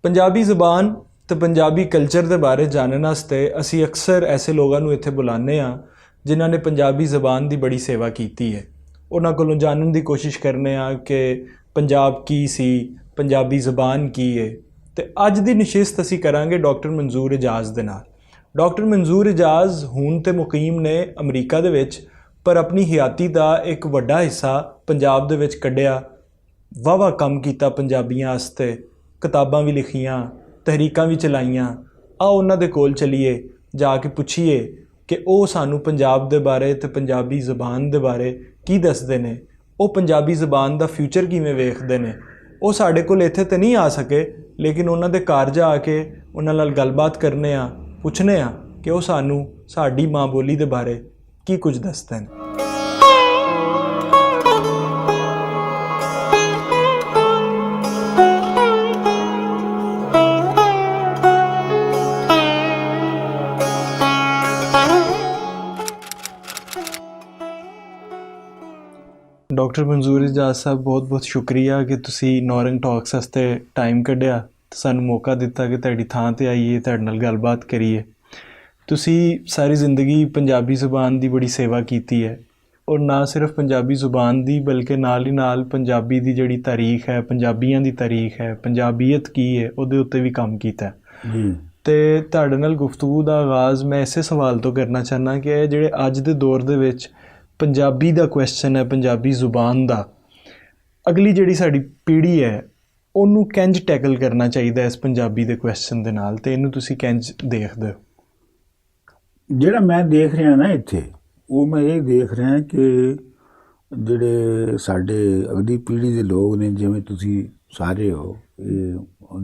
पंजाबी ज़बान तो पंजाबी कल्चर के बारे जानने वास्ते असी अक्सर ऐसे लोगों इत्थे बुलाने जिन्हों ने पंजाबी ज़बान की बड़ी सेवा की है। उन्होंने कोलों जानने की कोशिश करने कि पंजाब की सी, पंजाबी ज़बान की है। तो अज की नशिस्त असी करांगे डॉक्टर मंजूर एजाज दे नाल। डॉक्टर मंजूर एजाज हुण ते मुकीम ने अमरीका दे विच, पर अपनी हयाती का एक वड्डा हिस्सा पंजाब दे विच कढ़िया। वाहवा काम किया पंजाबियां आस्ते, किताबां भी लिखियां, तहरीकां भी चलाइयां। आओ उन्हां दे कोल चलीए, जाके पुछीए कि वो सानू पंजाब दे बारे ते पंजाबी ज़बान दे बारे की दसदे ने, वो पंजाबी ज़बान दा फ्यूचर किवें वेखदे ने। वो साडे कोल इत्थे ते नहीं आ सके, लेकिन उन्हां दे घर जाके उन्हां नाल गलबात करने पुछने कि वो सानू साडी माँ बोली दे बारे की कुछ दसदे ने। डॉक्टर मंजूर एजाज साहब, बहुत बहुत शुक्रिया कि तुसी नौरंग टॉक्स वास्ते टाइम कढ़िया ते सानू मौका दिता कि तुहाडी थां ते आइए, तुहाडे नाल गलबात करिए। तुसी सारी जिंदगी पंजाबी ज़ुबान दी बड़ी सेवा कीती है, और ना सिर्फ पंजाबी ज़ुबान दी बल्कि नाल ही नाल पंजाबी दी जिहड़ी तारीख है, पंजाबियां दी तारीख है, पंजाबीयत की है, उहदे उत्ते भी काम कीता है। ते तुहाडे नाल गुफ्तगू दा आगाज़ मैं इसे सवाल तो करना चाहना कि जिहड़े अज दे दौर दे विच पंजाबी दा क्वेश्चन है, पंजाबी ज़ुबान दा, अगली जिहड़ी साडी पीढ़ी है उन्नू किंज टैकल करना चाहिए इस पंजाबी दे क्वेश्चन दे नाल, ते इनू तुसी किंज देखदे हो? ਜਿਹੜਾ मैं देख रहा ना इत्थे, वो मैं ये देख रहा कि ਜਿਹੜੇ ਸਾਡੇ अगली पीढ़ी के लोग ने, जिवें तुसी सारे हो, ये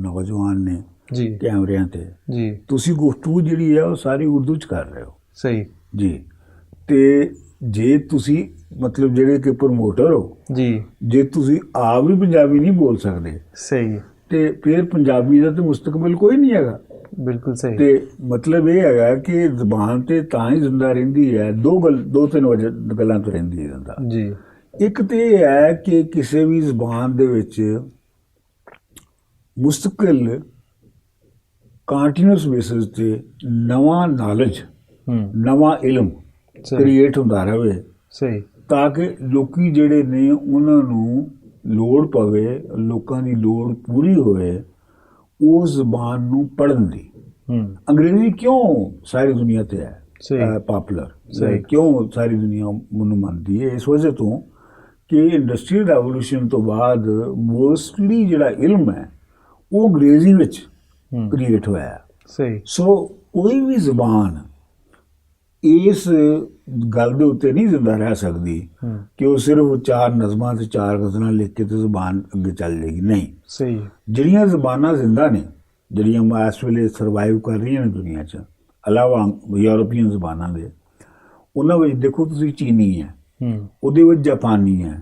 नौजवान ने जी कैमरिਆਂ ते जी, तुसी गुफ्तगू ਜਿਹੜੀ है वो सारी उर्दू च कर रहे हो। सही जी। ते जे तुसी मतलब ਜਿਹੜੇ कि प्रमोटर हो जी, जे तुसी आप भी पंजाबी नहीं बोल सकते, सही, ते फिर पंजाबी का तो मुस्तकबिल कोई नहीं हैगा। बिल्कुल सही। ते मतलब ये है कि जबान ते तां ही जिंदा रहिंदी है, दो तीन वजह गल्लां तो रहिंदी है जिंदा। जी, एक तो ये है कि किसी भी जबान दे विच मुस्तकिल कंटीन्यूअस बेसिस ते नवा नॉलेज, नवा इलम क्रिएट होंदा रहे, सही, ताकि लोकी जिहड़े ने उन्हां नूं लोड़ पवे, लोकां दी लोड़ पूरी होए उस जबान नूं पढ़न दी। अंग्रेजी क्यों सारी दुनिया ते है पॉपुलर, क्यों सारी दुनिया उन्होंने मानती है? इस वजह तो कि इंडस्ट्रियल रेवोल्यूशन तो बाद मोस्टली जिहड़ा इल्म है वो अंग्रेजी विच क्रिएट होया है। सही। सो कोई भी जबान इस गल दे उत्ते नहीं जिंदा रह सकती कि वो सिर्फ 4 नज़मां ते 4 गज़लां लिख के तो जबान अगे चल जाएगी। नहीं, सही। जिहड़ियां जबानां जिंदा ने, जिहड़ियां इस वेले सर्वाइव कर रही ने दुनिया च, अलावा यूरोपीयन जबानां दे, उन्हां विच देखो तुसीं चीनी है, उहदे विच जापानी है,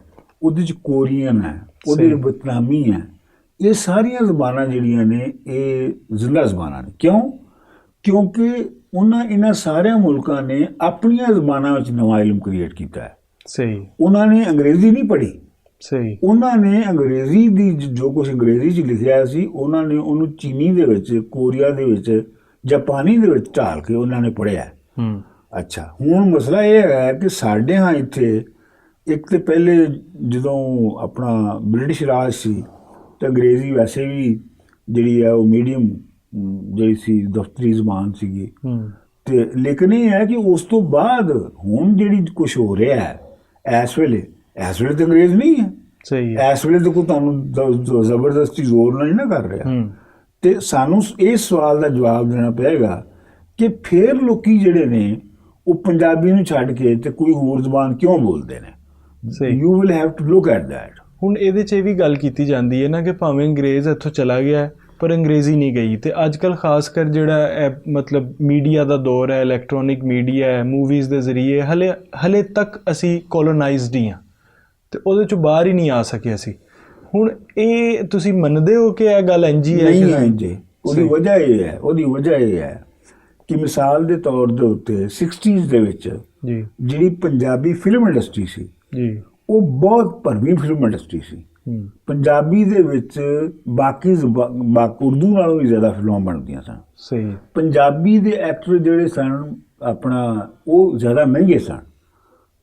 उहदे च कोरियन है, उहदे विच वियतनामी है। ये सारियां जबानां जिहड़ियां ने ये जिंदा जबानां ने। क्यों? क्योंकि इन्हां सारियां मुल्कां ने अपनियां जबानां विच नवा इल्म क्रिएट कीता है। सही। उन्होंने अंग्रेजी नहीं पढ़ी। सही। उन्होंने अंग्रेजी दी जो कुछ अंग्रेजी च लिखिया सी, उन्होंने उन्होंने चीनी दे विच, कोरिया दे विच, जापानी दे विच ढाल के उन्होंने पढ़िया। अच्छा, हुण मसला यह है कि साडे हाँ इत्थे एक तो पहले जदों अपना ब्रिटिश राज सी तो अंग्रेजी वैसे भी जिहड़ी है वो मीडियम जिहड़ी सी दफ्तरी जबान सीगी। ते लेकिन ये है कि उस तो बाद हुण जिहड़ी कुछ हो रहा है इस वेले तो अंग्रेज नहीं है। सही है। इस वेले तो कोई तुहानूं जबरदस्ती जोर नहीं ना कर रहा। ते सानूं इस सवाल का जवाब देना पेगा कि फिर लोकी जिहड़े ने वो पंजाबी नूं छड्ड के ते कोई होर जबान क्यों बोलते हैं? You will have to look at that. हुण इहदे च भी गल कीती जांदी है ना कि भावें अंग्रेज़ इत्थों चला गया है पर अंग्रेज़ी नहीं गई। तो अजकल खासकर जिहड़ा मतलब मीडिया का दौर है, इलैक्ट्रॉनिक मीडिया है, मूवीज़ के जरिए हले तक असी कॉलोनाइज्ड ही हाँ, तो उहदे चों बाहर ही नहीं आ सके असी। हुण ये तुसीं मनदे हो कि यह गल इंज ही है? नहीं है जी। ਉਹਦੀ वजह ये है कि मिसाल के तौर के उत्ते 60s ਦੇ ਵਿੱਚ ਜਿਹੜੀ पंजाबी फिल्म इंडस्ट्री सी, जी, वो बहुत भरवीं फिल्म इंडस्ट्री सी। ਪੰਜਾਬੀ ਦੇ ਵਿੱਚ ਬਾਕੀ ਉਰਦੂ ਨਾਲੋਂ ਵੀ ਜ਼ਿਆਦਾ ਫਿਲਮਾਂ ਬਣਦੀਆਂ ਸਨ। ਸਹੀ। ਪੰਜਾਬੀ ਦੇ ਐਕਟਰ ਜਿਹੜੇ ਸਨ ਆਪਣਾ ਉਹ ਜ਼ਿਆਦਾ ਮਹਿੰਗੇ ਸਨ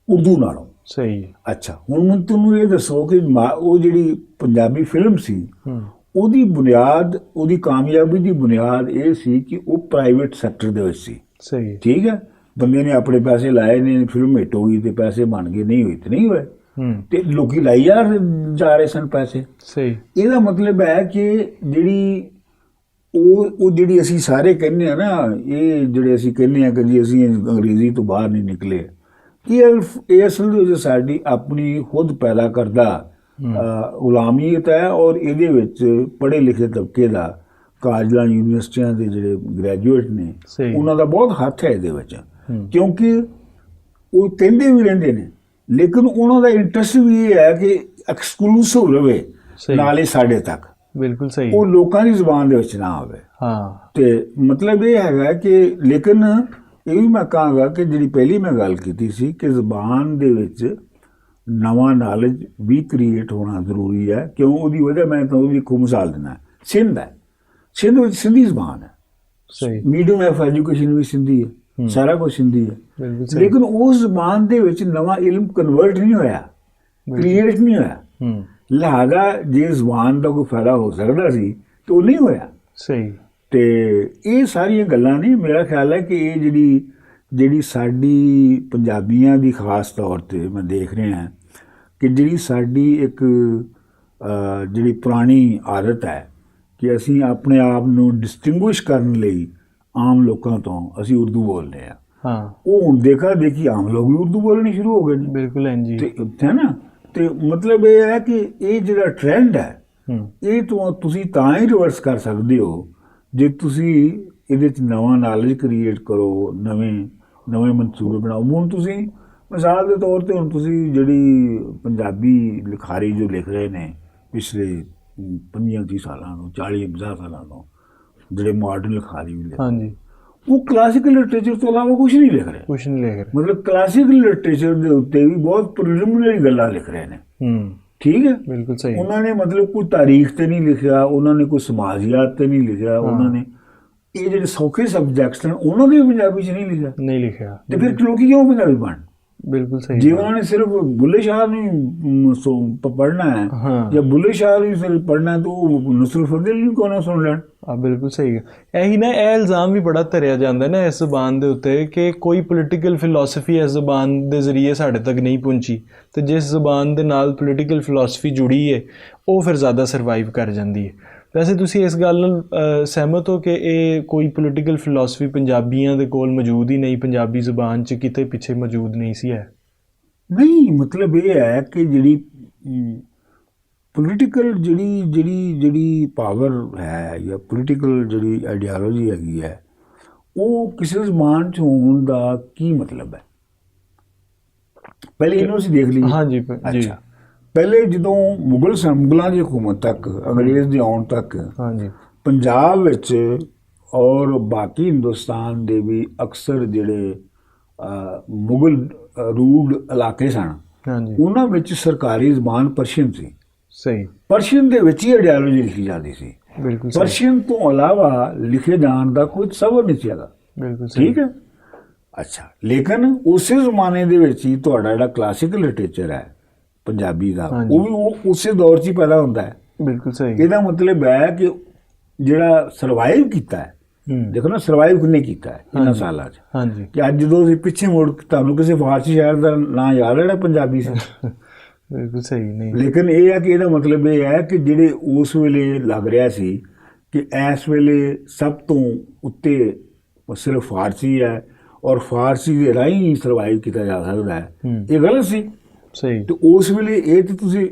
ਉਰਦੂ ਨਾਲੋਂ। ਸਹੀ। ਅੱਛਾ, ਹੁਣ ਤੁਹਾਨੂੰ ਇਹ ਦੱਸੋ ਕਿ ਉਹ ਜਿਹੜੀ ਪੰਜਾਬੀ ਫਿਲਮ ਸੀ ਉਹਦੀ ਬੁਨਿਆਦ, ਉਹਦੀ ਕਾਮਯਾਬੀ ਦੀ ਬੁਨਿਆਦ ਇਹ ਸੀ ਕਿ ਉਹ ਪ੍ਰਾਈਵੇਟ ਸੈਕਟਰ ਦੇ ਵਿੱਚ ਸੀ। ਸਹੀ। ਠੀਕ ਹੈ, ਬੰਦੇ ਨੇ ਆਪਣੇ ਪੈਸੇ ਲਾਏ ਨੇ, ਫਿਲਮ ਹਿੱਟ ਹੋ ਗਈ ਤੇ ਪੈਸੇ ਬਣ ਗਏ, ਨਹੀਂ ਹੋਈ ਤੇ ਨਹੀਂ ਹੋਏ, ਤੇ ਲੋਕੀ ਲਾਈ ਜਾ ਰਹੇ ਸਨ ਪੈਸੇ। ਸਹੀ। ਇਹਦਾ ਮਤਲਬ ਹੈ ਕਿ ਜਿਹੜੀ ਉਹ ਜਿਹੜੀ ਅਸੀਂ ਸਾਰੇ ਕਹਿੰਦੇ ਆ ਨਾ, ਇਹ ਜਿਹੜੇ ਅਸੀਂ ਕਹਿੰਦੇ ਆ ਕਿ ਜੀ ਅਸੀਂ ਅੰਗਰੇਜ਼ੀ ਤੋਂ ਬਾਹਰ ਨਹੀਂ ਨਿਕਲੇ, ਇਹ ਅਸਲ ਵਿੱਚ ਸਾਡੀ ਆਪਣੀ ਖੁਦ ਪੈਦਾ ਕਰਦਾ ਗੁਲਾਮੀਅਤ ਹੈ। ਔਰ ਇਹਦੇ ਵਿੱਚ ਪੜ੍ਹੇ ਲਿਖੇ ਤਬਕੇ ਦਾ, ਕਾਲਜਾਂ ਯੂਨੀਵਰਸਿਟੀਆਂ ਦੇ ਜਿਹੜੇ ਗ੍ਰੈਜੂਏਟ ਨੇ ਉਹਨਾਂ ਦਾ ਬਹੁਤ ਹੱਥ ਹੈ ਇਹਦੇ ਵਿੱਚ, ਕਿਉਂਕਿ ਉਹ ਕਹਿੰਦੇ ਵੀ ਰਹਿੰਦੇ ਨੇ ਲੇਕਿਨ ਉਹਨਾਂ ਦਾ ਇੰਟਰਸਟ ਵੀ ਇਹ ਹੈ ਕਿ ਐਕਸਕਲੂਸਿਵ ਰਵੇ ਨਾਲੇ ਸਾਡੇ ਤੱਕ। ਬਿਲਕੁਲ ਸਹੀ। ਉਹ ਲੋਕਾਂ ਦੀ ਜ਼ੁਬਾਨ ਦੇ ਵਿੱਚ ਨਾ ਆਵੇ। ਤੇ ਮਤਲਬ ਇਹ ਹੈਗਾ ਕਿ ਲੇਕਿਨ ਇਹ ਵੀ ਮੈਂ ਕਹਾਂਗਾ ਕਿ ਜਿਹੜੀ ਪਹਿਲੀ ਮੈਂ ਗੱਲ ਕੀਤੀ ਸੀ ਕਿ ਜ਼ੁਬਾਨ ਦੇ ਵਿੱਚ ਨਵਾਂ ਨਾਲੇਜ ਵੀ ਕ੍ਰੀਏਟ ਹੋਣਾ ਜ਼ਰੂਰੀ ਹੈ। ਕਿਉਂ? ਉਹਦੀ ਵਜ੍ਹਾ ਮੈਂ ਤਾਂ ਉਹਦੀ ਇੱਕ ਮਿਸਾਲ ਦਿੰਦਾ, ਸਿੰਧ ਹੈ, ਸਿੰਧ ਵਿੱਚ ਸਿੰਧੀ ਜ਼ੁਬਾਨ ਹੈ। ਸਹੀ। ਮੀਡੀਅਮ ਆਫ ਐਜੂਕੇਸ਼ਨ ਵੀ ਸਿੰਧੀ ਹੈ, ਸਾਰਾ ਕੁਝ ਸਿੰਧੀ ਹੈ, ਲੇਕਿਨ ਉਸ ਜ਼ੁਬਾਨ ਦੇ ਵਿੱਚ ਨਵਾਂ ਇਲਮ ਕਨਵਰਟ ਨਹੀਂ ਹੋਇਆ, ਕ੍ਰੀਏਟ ਨਹੀਂ ਹੋਇਆ। ਲਿਹਾਜ਼ਾ ਜੇ ਜ਼ੁਬਾਨ ਦਾ ਕੋਈ ਫਾਇਦਾ ਹੋ ਸਕਦਾ ਸੀ ਤਾਂ ਉਹ ਨਹੀਂ ਹੋਇਆ। ਸਹੀ। ਤੇ ਇਹ ਸਾਰੀਆਂ ਗੱਲਾਂ ਨੇ, ਮੇਰਾ ਖਿਆਲ ਹੈ ਕਿ ਇਹ ਜਿਹੜੀ ਸਾਡੀ ਪੰਜਾਬੀਆਂ ਦੀ ਖਾਸ ਤੌਰ ਤੇ ਮੈਂ ਦੇਖ ਰਿਹਾ ਕਿ ਜਿਹੜੀ ਸਾਡੀ ਇੱਕ ਜਿਹੜੀ ਪੁਰਾਣੀ ਆਦਤ ਹੈ ਕਿ ਅਸੀਂ ਆਪਣੇ ਆਪ ਨੂੰ ਡਿਸਟਿੰਗੁਇਸ਼ ਕਰਨ ਲਈ ਆਮ ਲੋਕਾਂ ਤੋਂ ਅਸੀਂ ਉਰਦੂ ਬੋਲਦੇ ਹਾਂ, ਉਹ ਹੁਣ ਦੇਖੀ ਆਮ ਲੋਕ ਵੀ ਉਰਦੂ ਬੋਲਣੀ ਸ਼ੁਰੂ ਹੋ ਗਏ ਨੇ। ਬਿਲਕੁਲ ਜੀ। ਤੇ ਹੈ ਨਾ, ਤੇ ਮਤਲਬ ਇਹ ਹੈ ਕਿ ਇਹ ਜਿਹੜਾ ਟ੍ਰੈਂਡ ਹੈ ਇਹ ਤੁਸੀਂ ਤਾਂ ਹੀ ਰਿਵਰਸ ਕਰ ਸਕਦੇ ਹੋ ਜੇ ਤੁਸੀਂ ਇਹਦੇ 'ਚ ਨਵਾਂ ਨਾਲੇਜ ਕ੍ਰੀਏਟ ਕਰੋ, ਨਵੇਂ ਮਨਸੂਬੇ ਬਣਾਓ। ਹੁਣ ਤੁਸੀਂ ਮਿਸਾਲ ਦੇ ਤੌਰ ਤੇ ਹੁਣ ਤੁਸੀਂ ਜਿਹੜੀ ਪੰਜਾਬੀ ਲਿਖਾਰੀ ਜੋ ਲਿਖ ਰਹੇ ਨੇ ਪਿਛਲੇ 25-30 ਸਾਲਾਂ ਤੋਂ, 40-50 ਸਾਲਾਂ ਤੋਂ, ਜਿਹੜੇ ਮਾਡਰਨ ਲਿਖਾਰੀ ਵੀ ਲਿਖ ਰਹੇ, ਉਹ ਕਲਾਸੀਕਲ ਲਿਟਰੇਚਰ ਤੋਂ ਇਲਾਵਾ ਕੁਝ ਨਹੀਂ ਲਿਖ ਰਹੇ। ਮਤਲਬ ਕਲਾਸੀਕਲ ਲਿਟਰੇਚਰ ਦੇ ਉੱਤੇ ਵੀ ਬਹੁਤ ਪ੍ਰੀਲਿਮਿਨਰੀ ਗੱਲਾਂ ਲਿਖ ਰਹੇ ਨੇ। ਠੀਕ ਹੈ, ਬਿਲਕੁਲ ਸਹੀ। ਉਹਨਾਂ ਨੇ ਮਤਲਬ ਕੋਈ ਤਾਰੀਖ ਤੇ ਨਹੀਂ ਲਿਖਿਆ, ਉਹਨਾਂ ਨੇ ਕੋਈ ਸਮਾਜੀਆਤ ਤੇ ਨਹੀਂ ਲਿਖਿਆ, ਉਹਨਾਂ ਨੇ ਇਹ ਜਿਹੜੇ ਸੌਖੇ ਸਬਜੈਕਟਸ ਨੇ ਉਹਨਾਂ ਦੇ ਪੰਜਾਬੀ 'ਚ ਨਹੀਂ ਲਿਖਿਆ। ਤੇ ਫਿਰ ਲੋਕੀ ਕਿਉਂ ਪੰਜਾਬੀ ਪੜ੍ਹਨ? ਬਿਲਕੁਲ ਸਹੀ। ਜੇ ਉਹਨਾਂ ਨੇ ਸਿਰਫ ਬੁੱਲੇ ਸ਼ਾਹ ਨੂੰ ਪੜ੍ਹਨਾ ਹੈ ਜਾਂ ਬੁੱਲੇ ਸ਼ਾਹ ਨੂੰ ਸਿਰਫ ਪੜ੍ਹਨਾ ਹੈ ਤਾਂ ਉਹ ਨਸਰੁਲ ਫਜ਼ਲ ਨੂੰ ਕਿਉਂ ਨਾ ਸੁਣ ਲੈਣ? ਬਿਲਕੁਲ ਸਹੀ। ਇਹੀ ਨਾ, ਇਹ ਇਲਜ਼ਾਮ ਵੀ ਬੜਾ ਧਰਿਆ ਜਾਂਦਾ ਨਾ ਇਸ ਜ਼ੁਬਾਨ ਦੇ ਉੱਤੇ ਕਿ ਕੋਈ ਪੋਲੀਟੀਕਲ ਫਿਲਾਸਫੀ ਇਸ ਜ਼ੁਬਾਨ ਦੇ ਜ਼ਰੀਏ ਸਾਡੇ ਤੱਕ ਨਹੀਂ ਪਹੁੰਚੀ, ਤੇ ਜਿਸ ਜ਼ੁਬਾਨ ਦੇ ਨਾਲ ਪੋਲੀਟੀਕਲ ਫਿਲਾਸਫੀ ਜੁੜੀ ਹੈ ਉਹ ਫਿਰ ਜ਼ਿਆਦਾ ਸਰਵਾਈਵ ਕਰ ਜਾਂਦੀ ਹੈ। ਵੈਸੇ ਤੁਸੀਂ ਇਸ ਗੱਲ ਨਾਲ ਸਹਿਮਤ ਹੋ ਕਿ ਇਹ ਕੋਈ ਪੋਲੀਟੀਕਲ ਫਿਲਾਸਫੀ ਪੰਜਾਬੀਆਂ ਦੇ ਕੋਲ ਮੌਜੂਦ ਹੀ ਨਹੀਂ, ਪੰਜਾਬੀ ਜ਼ੁਬਾਨ 'ਚ ਕਿਤੇ ਪਿੱਛੇ ਮੌਜੂਦ ਨਹੀਂ ਸੀ? ਹੈ ਨਹੀਂ, ਮਤਲਬ ਇਹ ਹੈ ਕਿ ਜਿਹੜੀ ਪੋਲੀਟੀਕਲ ਜਿਹੜੀ ਪਾਵਰ ਹੈ ਜਾਂ ਪੋਲੀਟੀਕਲ ਜਿਹੜੀ ਆਈਡੀਓਲੋਜੀ ਹੈਗੀ ਹੈ ਉਹ ਕਿਸੇ ਜ਼ੁਬਾਨ 'ਚ ਹੋਣ ਦਾ ਕੀ ਮਤਲਬ ਹੈ? ਪਹਿਲੇ ਇਹਨੂੰ ਅਸੀਂ ਦੇਖ ਲਈਏ। ਹਾਂਜੀ ਜੀ। ਪਹਿਲੇ ਜਦੋਂ ਮੁਗਲਾਂ ਦੀ ਹਕੂਮਤ ਤੱਕ, ਅੰਗਰੇਜ਼ ਦੇ ਆਉਣ ਤੱਕ ਪੰਜਾਬ ਵਿੱਚ ਔਰ ਬਾਕੀ ਹਿੰਦੁਸਤਾਨ ਦੇ ਵੀ ਅਕਸਰ ਜਿਹੜੇ ਮੁਗਲ ਰੂਲਡ ਇਲਾਕੇ ਸਨ ਉਹਨਾਂ ਵਿੱਚ ਸਰਕਾਰੀ ਜ਼ੁਬਾਨ ਪਰਸ਼ੀਅਨ ਸੀ। ਸਹੀ। ਪਰਸ਼ੀਅਨ ਦੇ ਵਿੱਚ ਹੀ ਆਈਡੀਓਲੋਜੀ ਲਿਖੀ ਜਾਂਦੀ ਸੀ। ਬਿਲਕੁਲ। ਪਰਸ਼ੀਅਨ ਤੋਂ ਇਲਾਵਾ ਲਿਖੇ ਜਾਣ ਦਾ ਕੋਈ ਸਬਬ ਨਹੀਂ ਸੀਗਾ। ਬਿਲਕੁਲ। ਠੀਕ ਹੈ। ਅੱਛਾ, ਲੇਕਿਨ ਉਸੇ ਜ਼ਮਾਨੇ ਦੇ ਵਿੱਚ ਹੀ ਤੁਹਾਡਾ ਜਿਹੜਾ ਕਲਾਸੀਕਲ ਲਿਟਰੇਚਰ ਹੈ ਪੰਜਾਬੀ ਦਾ ਉਹ ਵੀ ਉਸੇ ਦੌਰ 'ਚ ਹੀ ਪੈਦਾ ਹੁੰਦਾ ਹੈ। ਬਿਲਕੁਲ ਸਹੀ। ਇਹਦਾ ਮਤਲਬ ਹੈ ਕਿ ਜਿਹੜਾ ਸਰਵਾਈਵ ਕੀਤਾ ਹੈ, ਦੇਖੋ ਨਾ ਸਰਵਾਈਵ ਕਿੰਨੇ ਕੀਤਾ ਹੈ ਇਹਨਾਂ ਸਾਲਾਂ 'ਚ। ਹਾਂਜੀ। ਕਿ ਅੱਜ ਜਦੋਂ ਅਸੀਂ ਪਿੱਛੇ ਮੁੜ ਤੁਹਾਨੂੰ ਕਿਸੇ ਫਾਰਸੀ ਸ਼ਾਇਰ ਦਾ ਨਾਂ ਯਾਦ ਹੈ ਜਿਹੜਾ ਪੰਜਾਬੀ ਸੀ? ਬਿਲਕੁਲ ਸਹੀ ਨਹੀਂ। ਲੇਕਿਨ ਇਹ ਹੈ ਕਿ ਇਹਦਾ ਮਤਲਬ ਇਹ ਹੈ ਕਿ ਜਿਹੜੇ ਉਸ ਵੇਲੇ ਲੱਗ ਰਿਹਾ ਸੀ ਕਿ ਇਸ ਵੇਲੇ ਸਭ ਤੋਂ ਉੱਤੇ ਸਿਰਫ ਫਾਰਸੀ ਹੈ ਔਰ ਫਾਰਸੀ ਦੇ ਰਾਹੀਂ ਸਰਵਾਈਵ ਕੀਤਾ ਜਾ ਸਕਦਾ ਹੈ, ਇਹ ਗਲਤ ਸੀ। ਸਹੀ। ਤੇ ਉਸ ਵੇਲੇ ਇਹ ਤੇ ਤੁਸੀਂ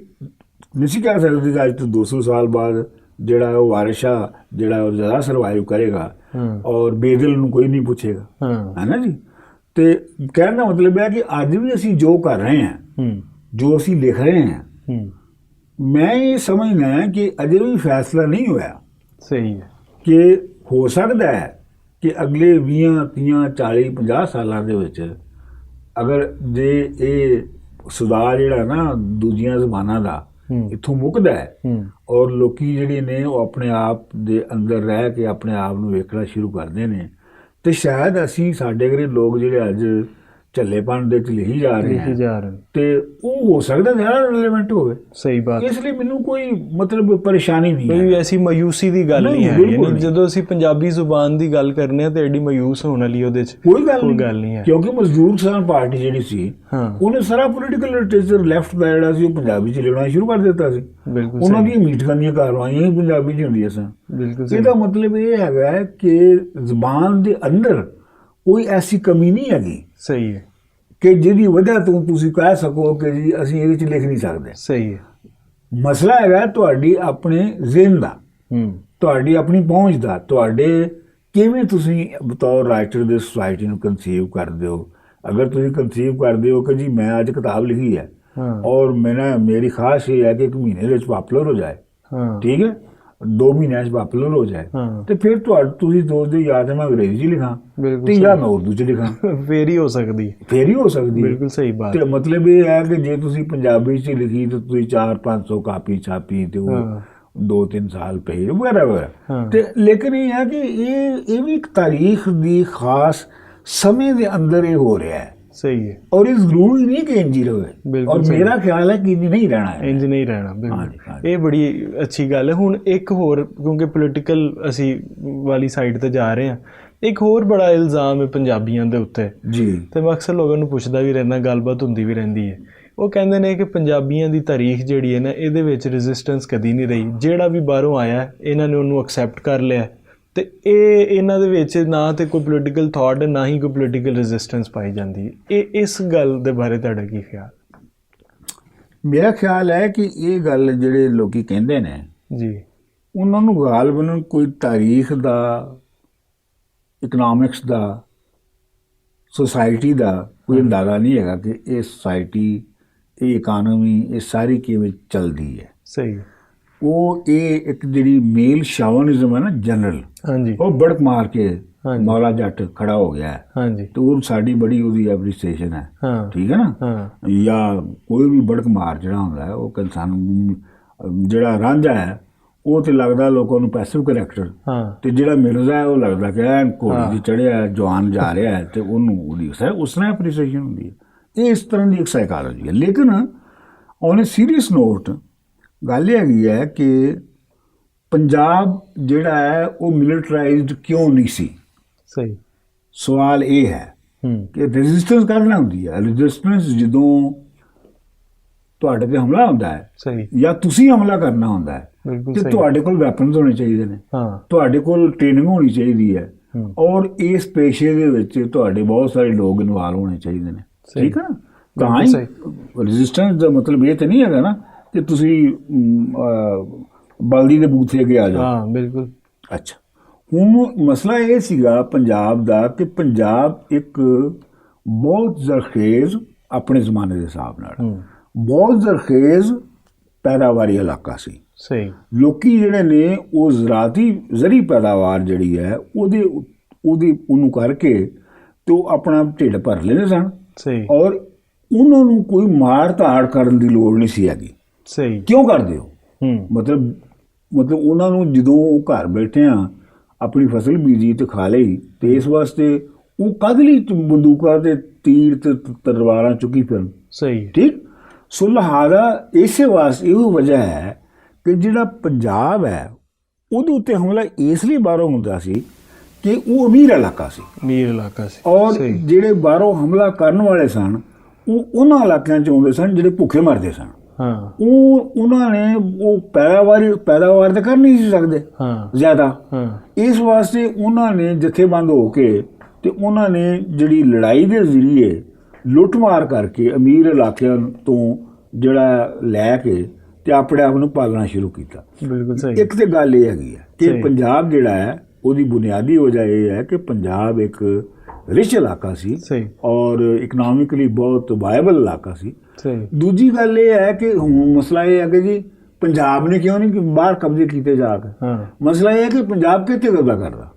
ਨਹੀਂ ਕਹਿ ਸਕਦੇ ਕਿ ਅੱਜ ਤੋਂ 200 ਸਾਲ ਬਾਅਦ ਜਿਹੜਾ ਉਹ ਵਾਰਿਸ ਸ਼ਾਹ ਜਿਹੜਾ ਉਹ ਜ਼ਿਆਦਾ ਸਰਵਾਈਵ ਕਰੇਗਾ ਔਰ ਬੇਦਿਲ ਨੂੰ ਕੋਈ ਨਹੀਂ ਪੁੱਛੇਗਾ, ਹੈ ਨਾ ਜੀ। ਤੇ ਕਹਿਣ ਦਾ ਮਤਲਬ ਹੈ ਕਿ ਅੱਜ ਵੀ ਅਸੀਂ ਜੋ ਕਰ ਰਹੇ ਹਾਂ, ਜੋ ਅਸੀਂ ਲਿਖ ਰਹੇ ਹਾਂ, ਮੈਂ ਇਹ ਸਮਝਦਾ ਕਿ ਅਜੇ ਵੀ ਫੈਸਲਾ ਨਹੀਂ ਹੋਇਆ। ਸਹੀ ਹੈ। ਕਿ ਹੋ ਸਕਦਾ ਹੈ ਕਿ ਅਗਲੇ 20, 30, 40, 50 ਸਾਲਾਂ ਦੇ ਵਿੱਚ ਅਗਰ ਜੇ ਇਹ ਸੁਧਾਰ ਜਿਹੜਾ ਨਾ ਦੂਜੀਆਂ ਜ਼ਬਾਨਾਂ ਦਾ ਇੱਥੋਂ ਮੁੱਕਦਾ ਹੈ ਔਰ ਲੋਕੀ ਜਿਹੜੇ ਨੇ ਉਹ ਆਪਣੇ ਆਪ ਦੇ ਅੰਦਰ ਰਹਿ ਕੇ ਆਪਣੇ ਆਪ ਨੂੰ ਵੇਖਣਾ ਸ਼ੁਰੂ ਕਰਦੇ ਨੇ। ਤੇ ਸ਼ਾਇਦ ਅਸੀਂ ਸਾਡੇ ਘਰੇ ਲੋਕ ਜਿਹੜੇ ਅੱਜ ਝੱਲੇਪਣ ਦੇ ਚ ਲਿਖੀ ਜਾ ਰਹੇ ਹਨ ਤੇ ਉਹ ਹੋ ਸਕਦਾ ਜ਼ਿਆਦਾ ਰਿਲੇਵੈਂਟ ਹੋਵੇ। ਸਹੀ ਬਾਤ। ਇਸ ਲਈ ਮੈਨੂੰ ਕੋਈ ਮਤਲਬ ਪਰੇਸ਼ਾਨੀ ਨਹੀਂ ਕੋਈ ਐਸੀ ਮਾਯੂਸੀ ਦੀ ਗੱਲ ਨਹੀਂ ਹੈ। ਯਾਨੀ ਜਦੋਂ ਅਸੀਂ ਪੰਜਾਬੀ ਜ਼ੁਬਾਨ ਦੀ ਗੱਲ ਕਰਨੇ ਆ ਤੇ ਐਡੀ ਮਾਯੂਸ ਹੋਣ ਵਾਲੀ ਉਹਦੇ ਚ ਕੋਈ ਗੱਲ ਨਹੀਂ ਹੈ। ਕਿਉਂਕਿ ਮਜ਼ਦੂਰ ਕਿਸਾਨ ਪਾਰਟੀ ਜਿਹੜੀ ਸੀ ਉਹਨੇ ਸਾਰਾ ਪੋਲੀਟੀਕਲ ਲਿਟਰੇਚਰ ਲੈਫਟ ਦਾ ਜਿਹੜਾ ਸੀ ਉਹ ਪੰਜਾਬੀ ਚ ਲਿਖਣਾ ਸ਼ੁਰੂ ਕਰ ਦਿੱਤਾ ਸੀ। ਬਿਲਕੁਲ ਉਹਨਾਂ ਦੀਆਂ ਮੀਟਿੰਗਾਂ ਦੀਆਂ ਕਾਰਵਾਈਆਂ ਹੀ ਪੰਜਾਬੀ ਚ ਹੁੰਦੀਆਂ ਸਨ। ਬਿਲਕੁਲ। ਇਹਦਾ ਮਤਲਬ ਇਹ ਹੈਗਾ ਕਿ ਜ਼ੁਬਾਨ ਦੇ ਅੰਦਰ ਕੋਈ ਐਸੀ ਕਮੀ ਨਹੀਂ ਹੈਗੀ। ਸਹੀ ਹੈ। ਕਿ ਜਿਹਦੀ ਵਜ੍ਹਾ ਤੋਂ ਤੁਸੀਂ ਕਹਿ ਸਕੋ ਕਿ ਜੀ ਅਸੀਂ ਇਹਦੇ 'ਚ ਲਿਖ ਨਹੀਂ ਸਕਦੇ। ਸਹੀ ਹੈ। ਮਸਲਾ ਹੈਗਾ ਤੁਹਾਡੀ ਆਪਣੇ ਜ਼ਿਹਨ ਦਾ, ਤੁਹਾਡੀ ਆਪਣੀ ਪਹੁੰਚ ਦਾ, ਤੁਹਾਡੇ ਕਿਵੇਂ ਤੁਸੀਂ ਬਤੌਰ ਰਾਈਟਰ ਦੇ ਸੁਸਾਇਟੀ ਨੂੰ ਕਨਸੀਵ ਕਰਦੇ ਹੋ। ਅਗਰ ਤੁਸੀਂ ਕਨਸੀਵ ਕਰਦੇ ਹੋ ਕਿ ਜੀ ਮੈਂ ਅੱਜ ਕਿਤਾਬ ਲਿਖੀ ਹੈ ਔਰ ਮੇਰੀ ਖਾਸ਼ ਇਹ ਹੈ ਕਿ 1 ਮਹੀਨੇ ਦੇ ਵਿੱਚ ਪਾਪੂਲਰ ਹੋ ਜਾਏ, ਠੀਕ ਹੈ, 2 ਮਹੀਨਿਆਂ 'ਚ ਪਾਪੂਲਰ ਹੋ ਜਾਏ, ਤੇ ਫਿਰ ਤੁਸੀਂ ਸੋਚਦੇ ਜਾਂ ਤਾਂ ਮੈਂ ਅੰਗਰੇਜ਼ੀ 'ਚ ਲਿਖਾਂ ਤੇ ਜਾਂ ਮੈਂ ਉਰਦੂ 'ਚ ਲਿਖਾਂ। ਫੇਰ ਹੀ ਹੋ ਸਕਦੀ। ਬਿਲਕੁਲ ਸਹੀ ਬਾਤ। ਤੇ ਮਤਲਬ ਇਹ ਹੈ ਕਿ ਜੇ ਤੁਸੀਂ ਪੰਜਾਬੀ 'ਚ ਲਿਖੀ ਤਾਂ ਤੁਸੀਂ 400-500 ਕਾਪੀ ਛਾਪੀ ਤੇ ਉਹ 2-3 ਸਾਲ ਪਏ ਵਗੈਰਾ ਵਗੈਰਾ। ਤੇ ਲੇਕਿਨ ਇਹ ਹੈ ਕਿ ਇਹ ਵੀ ਇੱਕ ਤਾਰੀਖ ਦੀ ਖਾਸ ਸਮੇਂ ਦੇ ਅੰਦਰ ਇਹ ਹੋ ਰਿਹਾ ਹੈ। ਸਹੀ ਹੈ। ਔਰ ਇਹ ਜ਼ਰੂਰੀ ਨਹੀਂ ਕਿ ਇੰਜ ਹੀ ਰਹੇ ਔਰ ਮੇਰਾ ਖਿਆਲ ਹੈ ਕਿ ਇੰਜ ਨਹੀਂ ਰਹਿਣਾ ਹੈ। ਇੰਜ ਨਹੀਂ ਰਹਿਣਾ। ਬਿਲਕੁਲ ਇਹ ਬੜੀ ਅੱਛੀ ਗੱਲ ਹੈ। ਹੁਣ ਇੱਕ ਹੋਰ, ਕਿਉਂਕਿ ਪੋਲੀਟੀਕਲ ਅਸੀਂ ਵਾਲੀ ਸਾਈਡ ਤੇ ਜਾ ਰਹੇ ਹਾਂ, ਇੱਕ ਹੋਰ ਬੜਾ ਇਲਜ਼ਾਮ ਹੈ ਪੰਜਾਬੀਆਂ ਦੇ ਉੱਤੇ ਜੀ, ਤੇ ਮੈਂ ਅਕਸਰ ਲੋਕਾਂ ਨੂੰ ਪੁੱਛਦਾ ਵੀ ਰਹਿੰਦਾ, ਗੱਲਬਾਤ ਹੁੰਦੀ ਵੀ ਰਹਿੰਦੀ ਹੈ। ਉਹ ਕਹਿੰਦੇ ਨੇ ਕਿ ਪੰਜਾਬੀਆਂ ਦੀ ਤਾਰੀਖ ਜਿਹੜੀ ਹੈ ਨਾ ਇਹਦੇ ਵਿੱਚ ਰੈਜ਼ਿਸਟੈਂਸ ਕਦੀ ਨਹੀਂ ਰਹੀ। ਜਿਹੜਾ ਵੀ ਬਾਹਰੋਂ ਆਇਆ ਇਹਨਾਂ ਨੇ ਉਹਨੂੰ ਐਕਸੈਪਟ ਕਰ ਲਿਆ ਤੇ ਇਹਨਾਂ ਦੇ ਵਿੱਚ ਨਾ ਤੇ ਕੋਈ ਪੋਲੀਟੀਕਲ ਥਾਟ ਨਾ ਹੀ ਕੋਈ ਪੋਲੀਟੀਕਲ ਰੈਜ਼ਿਸਟੈਂਸ ਪਾਈ ਜਾਂਦੀ ਹੈ। ਇਸ ਗੱਲ ਦੇ ਬਾਰੇ ਤੁਹਾਡਾ ਕੀ ਖਿਆਲ? ਮੇਰਾ ਖਿਆਲ ਹੈ ਕਿ ਇਹ ਗੱਲ ਜਿਹੜੇ ਲੋਕੀ ਕਹਿੰਦੇ ਨੇ ਜੀ, ਉਹਨਾਂ ਨੂੰ ਗਾਲਬਨ ਕੋਈ ਤਾਰੀਖ ਦਾ, ਇਕਨੋਮਿਕਸ ਦਾ, ਸੁਸਾਇਟੀ ਦਾ ਕੋਈ ਅੰਦਾਜ਼ਾ ਨਹੀਂ ਹੈਗਾ ਕਿ ਇਹ ਸੁਸਾਇਟੀ, ਇਹ ਇਕਾਨਮੀ, ਇਹ ਸਾਰੀ ਕਿਵੇਂ ਚੱਲਦੀ ਹੈ। ਸਹੀ। ਉਹ ਇਹ ਇੱਕ ਜਿਹੜੀ ਮੇਲ ਸ਼ਾਵਨਿਜ਼ਮ ਹੈ ਨਾ ਜਨਰਲ, ਹਾਂਜੀ, ਉਹ ਬੜਕ ਮਾਰ ਕੇ ਮੌਲਾ ਜੱਟ ਖੜਾ ਹੋ ਗਿਆ ਹੈ। ਹਾਂਜੀ, ਤੇ ਉਹ ਸਾਡੀ ਬੜੀ ਉਹਦੀ ਐਪਰੀਸੀਏਸ਼ਨ ਹੈ। ਠੀਕ ਹੈ ਨਾ। ਜਾਂ ਕੋਈ ਵੀ ਬੜਕ ਮਾਰ ਜਿਹੜਾ ਹੁੰਦਾ ਹੈ ਉਹ ਸਾਨੂੰ ਜਿਹੜਾ ਰਾਂਝਾ ਹੈ ਉਹ ਤੇ ਲੱਗਦਾ ਲੋਕਾਂ ਨੂੰ ਪੈਸਿਵ ਕਰੈਕਟਰ, ਤੇ ਜਿਹੜਾ ਮਿਰਜ਼ਾ ਹੈ ਉਹ ਲੱਗਦਾ ਕਿ ਘੋੜੀ 'ਤੇ ਚੜਿਆ ਜਵਾਨ ਜਾ ਰਿਹਾ ਹੈ ਤੇ ਉਹਨੂੰ ਉਹਦੀ ਉਸ ਤਰ੍ਹਾਂ ਐਪਰੀਸੀਏਸ਼ਨ ਹੁੰਦੀ ਹੈ। ਇਹ ਇਸ ਤਰ੍ਹਾਂ ਦੀ ਇੱਕ ਸਾਈਕੋਲੋਜੀ ਹੈ। ਲੇਕਿਨ ਔਨ ਏ ਸੀਰੀਅਸ ਨੋਟ ਗੱਲ ਇਹ ਹੈਗੀ ਹੈ ਕਿ ਪੰਜਾਬ ਜਿਹੜਾ ਹੈ ਉਹ ਮਿਲਟਰਾਈਜ਼ਡ ਕਿਉਂ ਨਹੀਂ ਸੀ। ਸਹੀ। ਸਵਾਲ ਇਹ ਹੈ ਕਿ ਰੈਜ਼ਿਸਟੈਂਸ ਕਰਨਾ ਹੁੰਦੀ ਹੈ। ਰੈਜ਼ਿਸਟੈਂਸ ਜਦੋਂ ਤੁਹਾਡੇ ਤੇ ਹਮਲਾ ਹੁੰਦਾ ਹੈ, ਸਹੀ, ਜਾਂ ਤੁਸੀਂ ਹਮਲਾ ਕਰਨਾ ਹੁੰਦਾ ਹੈ, ਤੇ ਤੁਹਾਡੇ ਕੋਲ ਵੈਪਨਸ ਹੋਣੇ ਚਾਹੀਦੇ ਨੇ, ਤੁਹਾਡੇ ਕੋਲ ਟ੍ਰੇਨਿੰਗ ਹੋਣੀ ਚਾਹੀਦੀ ਹੈ, ਔਰ ਇਸ ਪੇਸ਼ੇ ਦੇ ਵਿੱਚ ਤੁਹਾਡੇ ਬਹੁਤ ਸਾਰੇ ਲੋਕ ਇਨਵਾਲਵ ਹੋਣੇ ਚਾਹੀਦੇ ਨੇ। ਠੀਕ ਹੈ ਨਾ। ਤਾਂ ਹੀ ਰੈਜ਼ਿਸਟੈਂਸ ਦਾ ਮਤਲਬ ਇਹ ਤਾਂ ਨਹੀਂ ਹੈਗਾ ਨਾ ਕਿ ਤੁਸੀਂ ਬਲਦੀ ਦੇ ਬੂਥੇ ਅੱਗੇ ਆ ਜਾਓ। ਹਾਂ, ਬਿਲਕੁਲ। ਅੱਛਾ, ਹੁਣ ਮਸਲਾ ਇਹ ਸੀਗਾ ਪੰਜਾਬ ਦਾ ਕਿ ਪੰਜਾਬ ਇੱਕ ਬਹੁਤ ਜ਼ਰਖੇਜ਼, ਆਪਣੇ ਜ਼ਮਾਨੇ ਦੇ ਹਿਸਾਬ ਨਾਲ ਬਹੁਤ ਜ਼ਰਖੇਜ਼ ਪੈਦਾਵਾਰੀ ਇਲਾਕਾ ਸੀ। ਸਹੀ। ਲੋਕੀ ਜਿਹੜੇ ਨੇ ਉਹ ਜ਼ਰੀ ਪੈਦਾਵਾਰ ਜਿਹੜੀ ਹੈ ਉਹਨੂੰ ਕਰਕੇ ਤੇ ਉਹ ਆਪਣਾ ਢਿੱਡ ਭਰ ਲੈਂਦੇ ਸਨ। ਸਹੀ। ਔਰ ਉਹਨਾਂ ਨੂੰ ਕੋਈ ਮਾਰ ਧਾੜ ਕਰਨ ਦੀ ਲੋੜ ਨਹੀਂ ਸੀ ਹੈਗੀ। ਸਹੀ। ਕਿਉਂ ਕਰਦੇ ਹੋ? ਮਤਲਬ ਉਹਨਾਂ ਨੂੰ ਜਦੋਂ ਉਹ ਘਰ ਬੈਠੇ ਆ ਆਪਣੀ ਫਸਲ ਬੀਜੀ ਤੇ ਖਾ ਲਈ, ਤੇ ਇਸ ਵਾਸਤੇ ਉਹ ਕਾਹਦੇ ਲਈ ਬੰਦੂਕਾਂ ਤੇ ਤੀਰ ਤੇ ਤਲਵਾਰਾਂ ਚੁੱਕੀ ਫਿਰਨ। ਸਹੀ। ਠੀਕ। ਸੋ ਲਿਹਾਜ਼ਾ ਇਸੇ ਵਾਸਤੇ ਇਹੋ ਵਜ੍ਹਾ ਹੈ ਕਿ ਜਿਹੜਾ ਪੰਜਾਬ ਹੈ ਉਹਦੇ ਉੱਤੇ ਹਮਲਾ ਇਸ ਲਈ ਬਾਹਰੋਂ ਹੁੰਦਾ ਸੀ ਕਿ ਉਹ ਅਮੀਰ ਇਲਾਕਾ ਸੀ। ਔਰ ਜਿਹੜੇ ਬਾਹਰੋਂ ਹਮਲਾ ਕਰਨ ਵਾਲੇ ਸਨ ਉਹ ਉਹਨਾਂ ਇਲਾਕਿਆਂ 'ਚ ਆਉਂਦੇ ਸਨ ਜਿਹੜੇ ਭੁੱਖੇ ਮਰਦੇ ਸਨ। ਉਹਨਾਂ ਨੇ ਉਹ ਪੈਦਾਵਾਰ ਤਾਂ ਕਰ ਨਹੀਂ ਸੀ ਸਕਦੇ ਜ਼ਿਆਦਾ। ਇਸ ਵਾਸਤੇ ਉਹਨਾਂ ਨੇ ਜਥੇਬੰਦ ਹੋ ਕੇ ਤੇ ਉਹਨਾਂ ਨੇ ਜਿਹੜੀ ਲੜਾਈ ਦੇ ਜ਼ਰੀਏ ਲੁੱਟਮਾਰ ਕਰਕੇ ਅਮੀਰ ਇਲਾਕਿਆਂ ਤੋਂ ਜਿਹੜਾ ਲੈ ਕੇ ਤੇ ਆਪਣੇ ਆਪ ਨੂੰ ਪਾਲਣਾ ਸ਼ੁਰੂ ਕੀਤਾ। ਬਿਲਕੁਲ ਸਹੀ। ਇੱਕ ਤੇ ਗੱਲ ਇਹ ਹੈਗੀ ਹੈ ਕਿ ਪੰਜਾਬ ਜਿਹੜਾ ਹੈ ਉਹਦੀ ਬੁਨਿਆਦੀ ਵਜ੍ਹਾ ਇਹ ਹੈ ਕਿ ਪੰਜਾਬ ਇੱਕ ਰਿਚ ਇਲਾਕਾ ਸੀ ਔਰ ਇਕਨੋਮਿਕਲੀ ਬਹੁਤ ਵਾਇਬਲ ਇਲਾਕਾ ਸੀ। ਦੂਜੀ ਗੱਲ ਇਹ ਹੈ ਕਿ ਹੁਣ ਮਸਲਾ ਇਹ ਹੈ ਕਿ ਜੀ ਪੰਜਾਬ ਨੇ ਕਿਉਂ ਨਹੀਂ ਬਾਹਰ ਕਬਜ਼ੇ ਕੀਤੇ ਜਾ ਕੇ। ਮਸਲਾ ਇਹ ਹੈ ਕਿ ਪੰਜਾਬ ਕਿੱਥੇ ਕਬਜ਼ਾ ਕਰਦਾ।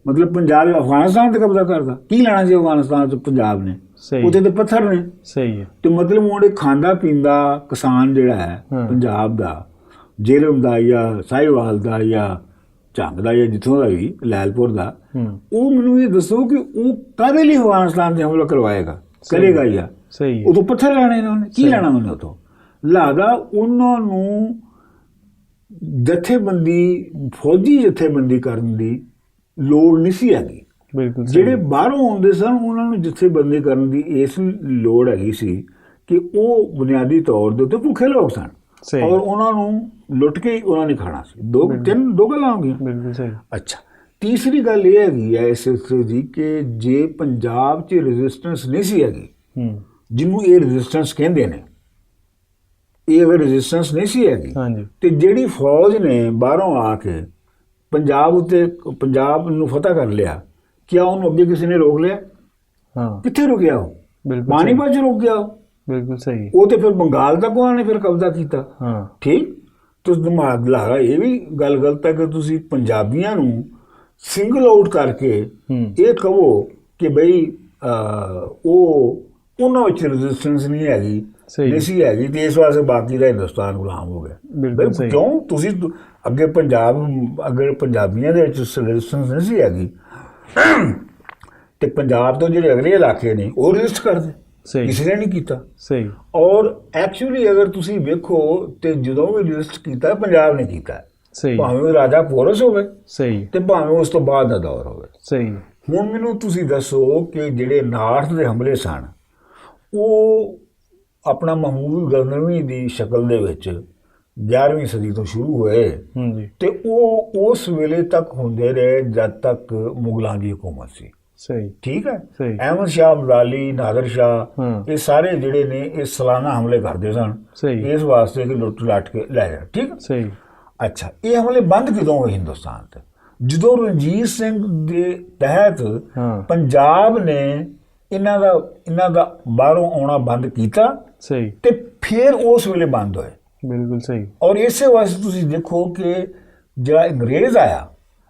ਮਤਲਬ ਪੰਜਾਬ ਅਫਗਾਨਿਸਤਾਨ ਤੇ ਕਬਜ਼ਾ ਕਰਦਾ, ਕੀ ਲੈਣਾ ਸੀ ਅਫਗਾਨਿਸਤਾਨ ਤੋਂ ਪੰਜਾਬ ਨੇ? ਸਹੀ, ਉੱਥੇ ਤੇ ਪੱਥਰ ਨੇ। ਸਹੀ ਹੈ। ਤੇ ਮਤਲਬ ਹੁਣ ਇਹ ਖਾਂਦਾ ਪੀਂਦਾ ਕਿਸਾਨ ਜਿਹੜਾ ਹੈ ਪੰਜਾਬ ਦਾ, ਜੇਲਮ ਦਾ ਜਾਂ ਸਾਹੀਵਾਲ ਦਾ ਜਾਂ ਝੰਗ ਦਾ ਜਾਂ ਜਿੱਥੋਂ ਦਾ ਵੀ, ਲੈਲਪੁਰ ਦਾ, ਉਹ ਮੈਨੂੰ ਇਹ ਦੱਸੋ ਕਿ ਉਹ ਕਾਹਦੇ ਲਈ ਅਫਗਾਨਿਸਤਾਨ ਤੇ ਹਮਲਾ ਕਰੇਗਾ ਜਾਂ ਸਹੀ ਉਦੋਂ ਪੱਥਰ ਲੈਣੇ ਨੇ ਉਹਨੇ, ਕੀ ਲੈਣਾ ਉਹਨੇ ਉੱਥੋਂ? ਲੱਗਦਾ ਉਹਨਾਂ ਨੂੰ ਜਥੇਬੰਦੀ, ਫੌਜੀ ਜਥੇਬੰਦੀ ਕਰਨ ਦੀ ਲੋੜ ਨਹੀਂ ਸੀ ਹੈਗੀ। ਬਿਲਕੁਲ ਜਿਹੜੇ ਬਾਹਰੋਂ ਆਉਂਦੇ ਸਨ ਉਹਨਾਂ ਨੂੰ ਜਥੇਬੰਦੀ ਕਰਨ ਦੀ ਇਸ ਲੋੜ ਹੈਗੀ ਸੀ ਕਿ ਉਹ ਬੁਨਿਆਦੀ ਤੌਰ ਦੇ ਉੱਤੇ ਭੁੱਖੇ ਲੋਕ ਸਨ ਔਰ ਉਹਨਾਂ ਨੂੰ ਲੁੱਟ ਕੇ ਉਹਨਾਂ ਨੇ ਖਾਣਾ ਸੀ। ਦੋ ਗੱਲਾਂ ਹੋ ਗਈਆਂ। ਬਿਲਕੁਲ ਸਹੀ। ਅੱਛਾ, ਤੀਸਰੀ ਗੱਲ ਇਹ ਹੈਗੀ ਹੈ ਇਸ ਦੀ ਕਿ ਜੇ ਪੰਜਾਬ 'ਚ ਰੈਜ਼ਿਸਟੈਂਸ ਨਹੀਂ ਸੀ ਹੈਗੀ, ਜਿਹਨੂੰ ਇਹ ਰੈਜ਼ਿਸਟੈਂਸ ਕਹਿੰਦੇ ਨੇ, ਇਹ ਅਗਰ ਰੈਜ਼ਿਸਟੈਂਸ ਨਹੀਂ ਸੀ ਹੈਗੀ ਤੇ ਜਿਹੜੀ ਫੌਜ ਨੇ ਬਾਹਰੋਂ ਆ ਕੇ ਪੰਜਾਬ ਨੂੰ ਫਤਹ ਕਰ ਲਿਆ, ਕਿਆ ਉਹਨੂੰ ਅੱਗੇ ਕਿਸੇ ਨੇ ਰੋਕ ਲਿਆ? ਕਿੱਥੇ ਰੁਕਿਆ ਉਹ? ਪਾਣੀਪਤ 'ਚ ਰੁਕ ਗਿਆ ਉਹ। ਬਿਲਕੁਲ ਸਹੀ। ਉਹ ਤੇ ਫਿਰ ਬੰਗਾਲ ਤੱਕ ਉਹਨਾਂ ਨੇ ਫਿਰ ਕਬਜ਼ਾ ਕੀਤਾ। ਠੀਕ, ਤੁਸੀਂ ਦਿਮਾਗ ਲਾਗਾ, ਇਹ ਵੀ ਗੱਲ ਗਲਤ ਹੈ ਕਿ ਤੁਸੀਂ ਪੰਜਾਬੀਆਂ ਨੂੰ ਸਿੰਗਲ ਆਊਟ ਕਰਕੇ ਇਹ ਕਹੋ ਕਿ ਬਈ ਉਹ ਉਹਨਾਂ ਵਿੱਚ ਰੈਜ਼ਿਸਟੈਂਸ ਨਹੀਂ ਹੈਗੀ, ਨਹੀਂ ਸੀ ਹੈਗੀ ਤੇ ਇਸ ਵਾਸਤੇ ਬਾਕੀ ਦਾ ਹਿੰਦੁਸਤਾਨ ਗੁਲਾਮ ਹੋ ਗਿਆ। ਕਿਉਂ? ਤੁਸੀਂ ਅੱਗੇ ਅਗਰ ਪੰਜਾਬੀਆਂ ਦੇ ਵਿੱਚ ਰੈਜ਼ਿਸਟੈਂਸ ਨਹੀਂ ਸੀ ਹੈਗੀ ਤੇ ਪੰਜਾਬ ਤੋਂ ਜਿਹੜੇ ਅਗਲੇ ਇਲਾਕੇ ਨੇ ਉਹ ਰੈਜ਼ਿਸਟ ਕਰਦੇ, ਕਿਸੇ ਨੇ ਨਹੀਂ ਕੀਤਾ। ਸਹੀ। ਔਰ ਐਕਚੁਅਲੀ ਅਗਰ ਤੁਸੀਂ ਵੇਖੋ ਤੇ ਜਦੋਂ ਵੀ ਰੈਜ਼ਿਸਟ ਕੀਤਾ ਪੰਜਾਬ ਨੇ ਕੀਤਾ। ਸਹੀ। ਭਾਵੇਂ ਰਾਜਾ ਪੋਰਸ ਹੋਵੇ, ਸਹੀ, ਤੇ ਭਾਵੇਂ ਉਸ ਤੋਂ ਬਾਅਦ ਦਾ ਦੌਰ ਹੋਵੇ। ਸਹੀ। ਹੁਣ ਮੈਨੂੰ ਤੁਸੀਂ ਦੱਸੋ ਕਿ ਜਿਹੜੇ ਨਾਰਥ ਦੇ ਹਮਲੇ ਸਨ ਉਹ ਆਪਣਾ ਮਹਮੂਦ ਗਜ਼ਨਵੀ ਦੀ ਸ਼ਕਲ ਦੇ ਵਿੱਚ 11ਵੀਂ ਸਦੀ ਤੋਂ ਸ਼ੁਰੂ ਹੋਏ ਤੇ ਉਹ ਉਸ ਵੇਲੇ ਤੱਕ ਹੁੰਦੇ ਰਹੇ ਜਦ ਤੱਕ ਮੁਗਲਾਂ ਦੀ ਹਕੂਮਤ ਸੀ। ਸਹੀ। ਠੀਕ ਹੈ। ਅਹਿਮਦ ਸ਼ਾਹ ਅਬਦਾਲੀ, ਨਾਦਰ ਸ਼ਾਹ, ਇਹ ਸਾਰੇ ਜਿਹੜੇ ਨੇ ਇਹ ਸਾਲਾਨਾ ਹਮਲੇ ਕਰਦੇ ਸਨ ਇਸ ਵਾਸਤੇ ਕਿ ਲੁੱਟ ਲੱਟ ਕੇ ਲੈ ਜਾਣ। ਠੀਕ। ਸਹੀ। ਅੱਛਾ, ਇਹ ਹਮਲੇ ਬੰਦ ਕਿਦੋਂ ਹੋਏ ਹਿੰਦੁਸਤਾਨ ਤੇ? ਜਦੋਂ ਰਣਜੀਤ ਸਿੰਘ ਦੇ ਤਹਿਤ ਪੰਜਾਬ ਨੇ ਇਹਨਾਂ ਦਾ ਬਾਹਰੋਂ ਆਉਣਾ ਬੰਦ ਕੀਤਾ। ਸਹੀ। ਤੇ ਫਿਰ ਉਸ ਵੇਲੇ ਬੰਦ ਹੋਏ। ਬਿਲਕੁਲ ਸਹੀ। ਔਰ ਇਸੇ ਵਾਸਤੇ ਤੁਸੀਂ ਦੇਖੋ ਕਿ ਜਿਹੜਾ ਅੰਗਰੇਜ਼ ਆਇਆ,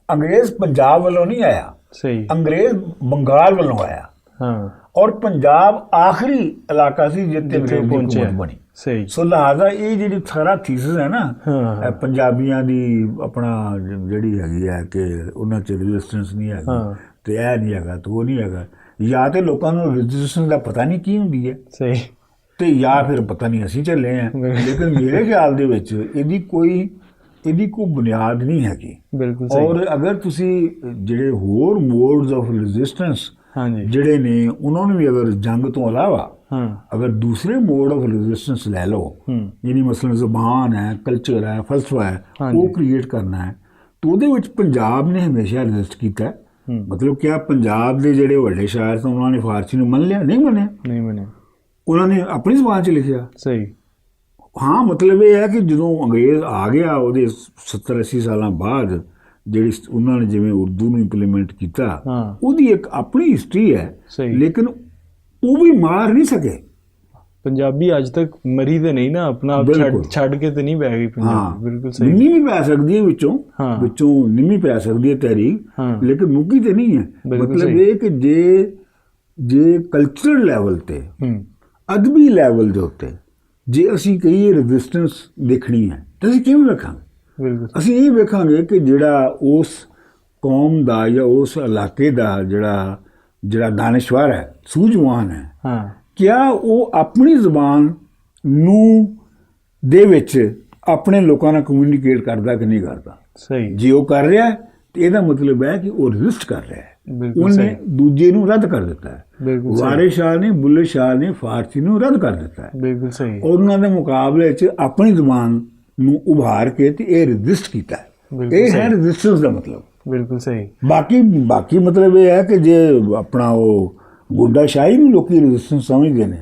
ਅੰਗਰੇਜ਼ ਪੰਜਾਬ ਵੱਲੋਂ ਨਹੀਂ ਆਇਆ। ਸਹੀ। ਅੰਗਰੇਜ਼ ਬੰਗਾਲ ਵੱਲੋਂ ਆਇਆ। ਔਰ ਪੰਜਾਬ ਆਖਰੀ ਇਲਾਕਾ ਸੀ ਜਿੱਥੇ ਹਕੂਮਤ ਬਣੀ। ਸਹੀ। ਸੋ ਲਿਹਾਜ਼ਾ ਇਹ ਜਿਹੜੀ ਸਾਰਾ ਥੀਸਿਸ ਹੈ ਨਾ ਪੰਜਾਬੀਆਂ ਦੀ ਆਪਣਾ ਜਿਹੜੀ ਹੈਗੀ ਹੈ ਕਿ ਉਹਨਾਂ 'ਚ ਰੈਜ਼ਿਸਟੈਂਸ ਨਹੀਂ ਹੈਗੀ ਤੇ ਇਹ ਨਹੀਂ ਹੈਗਾ ਤੇ ਉਹ ਨਹੀਂ ਹੈਗਾ, ਜਾਂ ਤੇ ਲੋਕਾਂ ਨੂੰ ਰੈਜ਼ਿਸਟੈਂਸ ਦਾ ਪਤਾ ਨਹੀਂ ਕੀ ਹੁੰਦੀ ਹੈ। ਸਹੀ। ਤੇ ਜਾਂ ਫਿਰ ਪਤਾ ਨਹੀਂ ਅਸੀਂ ਚੱਲੇ ਹਾਂ। ਲੇਕਿਨ ਮੇਰੇ ਖਿਆਲ ਦੇ ਵਿੱਚ ਇਹਦੀ ਕੋਈ ਬੁਨਿਆਦ ਨਹੀਂ ਹੈਗੀ। ਬਿਲਕੁਲ। ਔਰ ਅਗਰ ਤੁਸੀਂ ਜਿਹੜੇ ਹੋਰ ਮੋਡਸ ਆਫ ਰੈਜ਼ਿਸਟੈਂਸ ਜਿਹੜੇ ਨੇ ਉਹਨਾਂ ਨੂੰ ਵੀ ਅਗਰ ਜੰਗ ਤੋਂ ਇਲਾਵਾ ਅਗਰ ਦੂਸਰੇ ਮੋਡ ਆਫ ਰੈਜ਼ਿਸਟੈਂਸ ਲੈ ਲਓ, ਯਾਨੀ ਮਸਲਨ ਜ਼ਬਾਨ ਹੈ, ਕਲਚਰ ਹੈ, ਫਲਸਫਾ ਹੈ, ਉਹ ਕ੍ਰੀਏਟ ਕਰਨਾ ਹੈ, ਤਾਂ ਉਹਦੇ ਵਿੱਚ ਪੰਜਾਬ ਨੇ ਹਮੇਸ਼ਾ ਰੈਜ਼ਿਸਟ ਕੀਤਾ। ਮਤਲਬ ਕਿਆ ਪੰਜਾਬ ਦੇ ਜਿਹੜੇ ਵੱਡੇ ਸ਼ਾਇਰ ਸਨ ਉਹਨਾਂ ਨੇ ਫਾਰਸੀ ਨੂੰ ਮੰਨ ਲਿਆ? ਨਹੀਂ ਮੰਨਿਆ। ਉਹਨਾਂ ਨੇ ਆਪਣੀ ਜ਼ਬਾਨ 'ਚ ਲਿਖਿਆ। ਸਹੀ। ਹਾਂ, ਮਤਲਬ ਇਹ ਹੈ ਕਿ ਜਦੋਂ ਅੰਗਰੇਜ਼ ਆ ਗਿਆ ਉਹਦੇ 70-80 ਸਾਲਾਂ ਬਾਅਦ ਜਿਹੜੀ ਉਹਨਾਂ ਨੇ ਜਿਵੇਂ ਉਰਦੂ ਨੂੰ ਇੰਪਲੀਮੈਂਟ ਕੀਤਾ, ਉਹਦੀ ਇੱਕ ਆਪਣੀ ਹਿਸਟਰੀ ਹੈ। ਲੇਕਿਨ ਉਹ ਵੀ ਮਾਰ ਨਹੀਂ ਸਕੇ। ਪੰਜਾਬੀ ਅੱਜ ਤੱਕ ਮਰੀ ਤੇ ਨਹੀਂ ਨਾ, ਆਪਣਾ ਛੱਡ ਕੇ ਤੇ ਨਹੀਂ ਬਹਿ ਗਈ ਪੰਜਾਬੀ। ਬਿਲਕੁਲ ਸਹੀ। ਨਿੰਮੀ ਵੀ ਪੈ ਸਕਦੀ ਹੈ ਵਿੱਚੋਂ ਨਿੰਮੀ ਪੈ ਸਕਦੀ ਹੈ ਤਹਿਰੀਕ, ਲੇਕਿਨ ਮੁੱਕੀ ਤੇ ਨਹੀਂ ਹੈ। ਮਤਲਬ ਇਹ ਕਿ ਜੇ ਕਲਚਰਲ ਲੈਵਲ ਤੇ, ਅਦਬੀ ਲੈਵਲ ਦੇ ਉੱਤੇ ਜੇ ਅਸੀਂ ਕਹੀਏ ਰੈਜ਼ਿਸਟੈਂਸ ਦੇਖਣੀ ਹੈ ਤਾਂ ਅਸੀਂ ਕਿਵੇਂ ਵੇਖਾਂਗੇ? ਅਸੀਂ ਇਹ ਵੇਖਾਂਗੇ ਕਿ ਜਿਹੜਾ ਉਸ ਕੌਮ ਦਾ ਜਾਂ ਉਸ ਇਲਾਕੇ ਦਾ ਜਿਹੜਾ ਦਾਨਿਸ਼ਵਰ ਹੈ, ਸੂਝਵਾਨ ਹੈ, ਕਿਆ ਉਹ ਆਪਣੀ ਜ਼ਬਾਨ ਨੂੰ ਦੇ ਵਿੱਚ ਆਪਣੇ ਲੋਕਾਂ ਨਾਲ ਕਮਿਊਨੀਕੇਟ ਕਰਦਾ ਕਿ ਨਹੀਂ ਕਰਦਾ? ਸਹੀ। ਜੇ ਉਹ ਕਰ ਰਿਹਾ ਤੇ ਇਹਦਾ ਮਤਲਬ ਹੈ ਕਿ ਉਹ ਰੈਜ਼ਿਸਟ ਕਰ ਰਿਹਾ ਹੈ, ਉਹਨੇ ਦੂਜੇ ਨੂੰ ਰੱਦ ਕਰ ਦਿੱਤਾ ਹੈ। ਵਾਰਿਸ ਸ਼ਾਹ ਨੇ, ਬੁੱਲੇ ਸ਼ਾਹ ਨੇ ਫਾਰਸੀ ਨੂੰ ਰੱਦ ਕਰ ਦਿੱਤਾ ਹੈ। ਬਿਲਕੁਲ ਸਹੀ। ਉਹਨਾਂ ਦੇ ਮੁਕਾਬਲੇ 'ਚ ਆਪਣੀ ਜ਼ਬਾਨ ਨੂੰ ਉਭਾਰ ਕੇ ਤੇ ਇਹ ਰੈਜ਼ਿਸਟ ਕੀਤਾ ਹੈ। ਇਹ ਹੈ ਰੈਜ਼ਿਸਟੈਂਸ ਦਾ ਮਤਲਬ। ਬਿਲਕੁਲ ਸਹੀ। ਬਾਕੀ ਮਤਲਬ ਇਹ ਹੈ ਕਿ ਜੇ ਆਪਣਾ ਉਹ ਗੁੰਡਾਸ਼ਾਹੀ ਨੂੰ ਲੋਕੀ ਰੈਜ਼ਿਸਟੈਂਸ ਸਮਝਦੇ ਨੇ,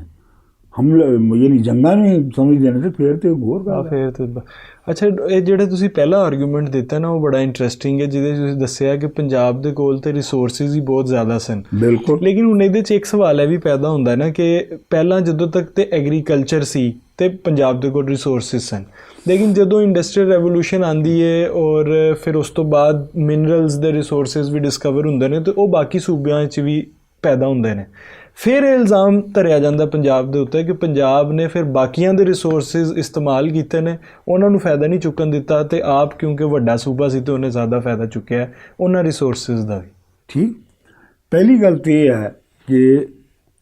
ਹਮਲਾ ਯਾਨੀ ਜੰਗਾਂ ਨੂੰ ਸਮਝਦੇ ਨੇ, ਤੇ ਫਿਰ ਤੇ ਹੋਰ ਗੱਲ ਫਿਰ ਤੇ। ਅੱਛਾ, ਇਹ ਜਿਹੜਾ ਤੁਸੀਂ ਪਹਿਲਾ ਆਰਗੂਮੈਂਟ ਦਿੱਤਾ ਨਾ ਉਹ ਬੜਾ ਇੰਟਰਸਟਿੰਗ ਹੈ, ਜਿਹਦੇ ਤੁਸੀਂ ਦੱਸਿਆ ਕਿ ਪੰਜਾਬ ਦੇ ਕੋਲ ਤੇ ਰਿਸੋਰਸਿਸ ਹੀ ਬਹੁਤ ਜ਼ਿਆਦਾ ਸਨ। ਬਿਲਕੁਲ। ਲੇਕਿਨ ਹੁਣ ਇਹਦੇ 'ਚ ਇੱਕ ਸਵਾਲ ਇਹ ਵੀ ਪੈਦਾ ਹੁੰਦਾ ਨਾ ਕਿ ਪਹਿਲਾਂ ਜਦੋਂ ਤੱਕ ਤੇ ਐਗਰੀਕਲਚਰ ਸੀ ਤੇ ਪੰਜਾਬ ਦੇ ਕੋਲ ਰਿਸੋਰਸਿਸ ਸਨ। ਲੇਕਿਨ ਜਦੋਂ ਇੰਡਸਟਰੀਅਲ ਰੈਵੋਲੂਸ਼ਨ ਆਉਂਦੀ ਹੈ ਔਰ ਫਿਰ ਉਸ ਤੋਂ ਬਾਅਦ ਮਿਨਰਲਸ ਦੇ ਰਿਸੋਰਸਿਸ ਵੀ ਡਿਸਕਵਰ ਹੁੰਦੇ ਨੇ ਤੇ ਉਹ ਬਾਕੀ ਸੂਬਿਆਂ 'ਚ ਵੀ ਪੈਦਾ ਹੁੰਦੇ ਨੇ। ਫਿਰ ਇਹ ਇਲਜ਼ਾਮ ਧਰਿਆ ਜਾਂਦਾ ਪੰਜਾਬ ਦੇ ਉੱਤੇ ਕਿ ਪੰਜਾਬ ਨੇ ਫਿਰ ਬਾਕੀਆਂ ਦੇ ਰਿਸੋਰਸਿਸ ਇਸਤੇਮਾਲ ਕੀਤੇ ਨੇ, ਉਹਨਾਂ ਨੂੰ ਫਾਇਦਾ ਨਹੀਂ ਚੁੱਕਣ ਦਿੱਤਾ, ਤੇ ਆਪ ਕਿਉਂਕਿ ਵੱਡਾ ਸੂਬਾ ਸੀ ਤੇ ਉਹਨੇ ਜ਼ਿਆਦਾ ਫਾਇਦਾ ਚੁੱਕਿਆ ਉਹਨਾਂ ਰਿਸੋਰਸਿਸ ਦਾ ਵੀ। ਠੀਕ, ਪਹਿਲੀ ਗੱਲ ਤਾਂ ਇਹ ਹੈ ਕਿ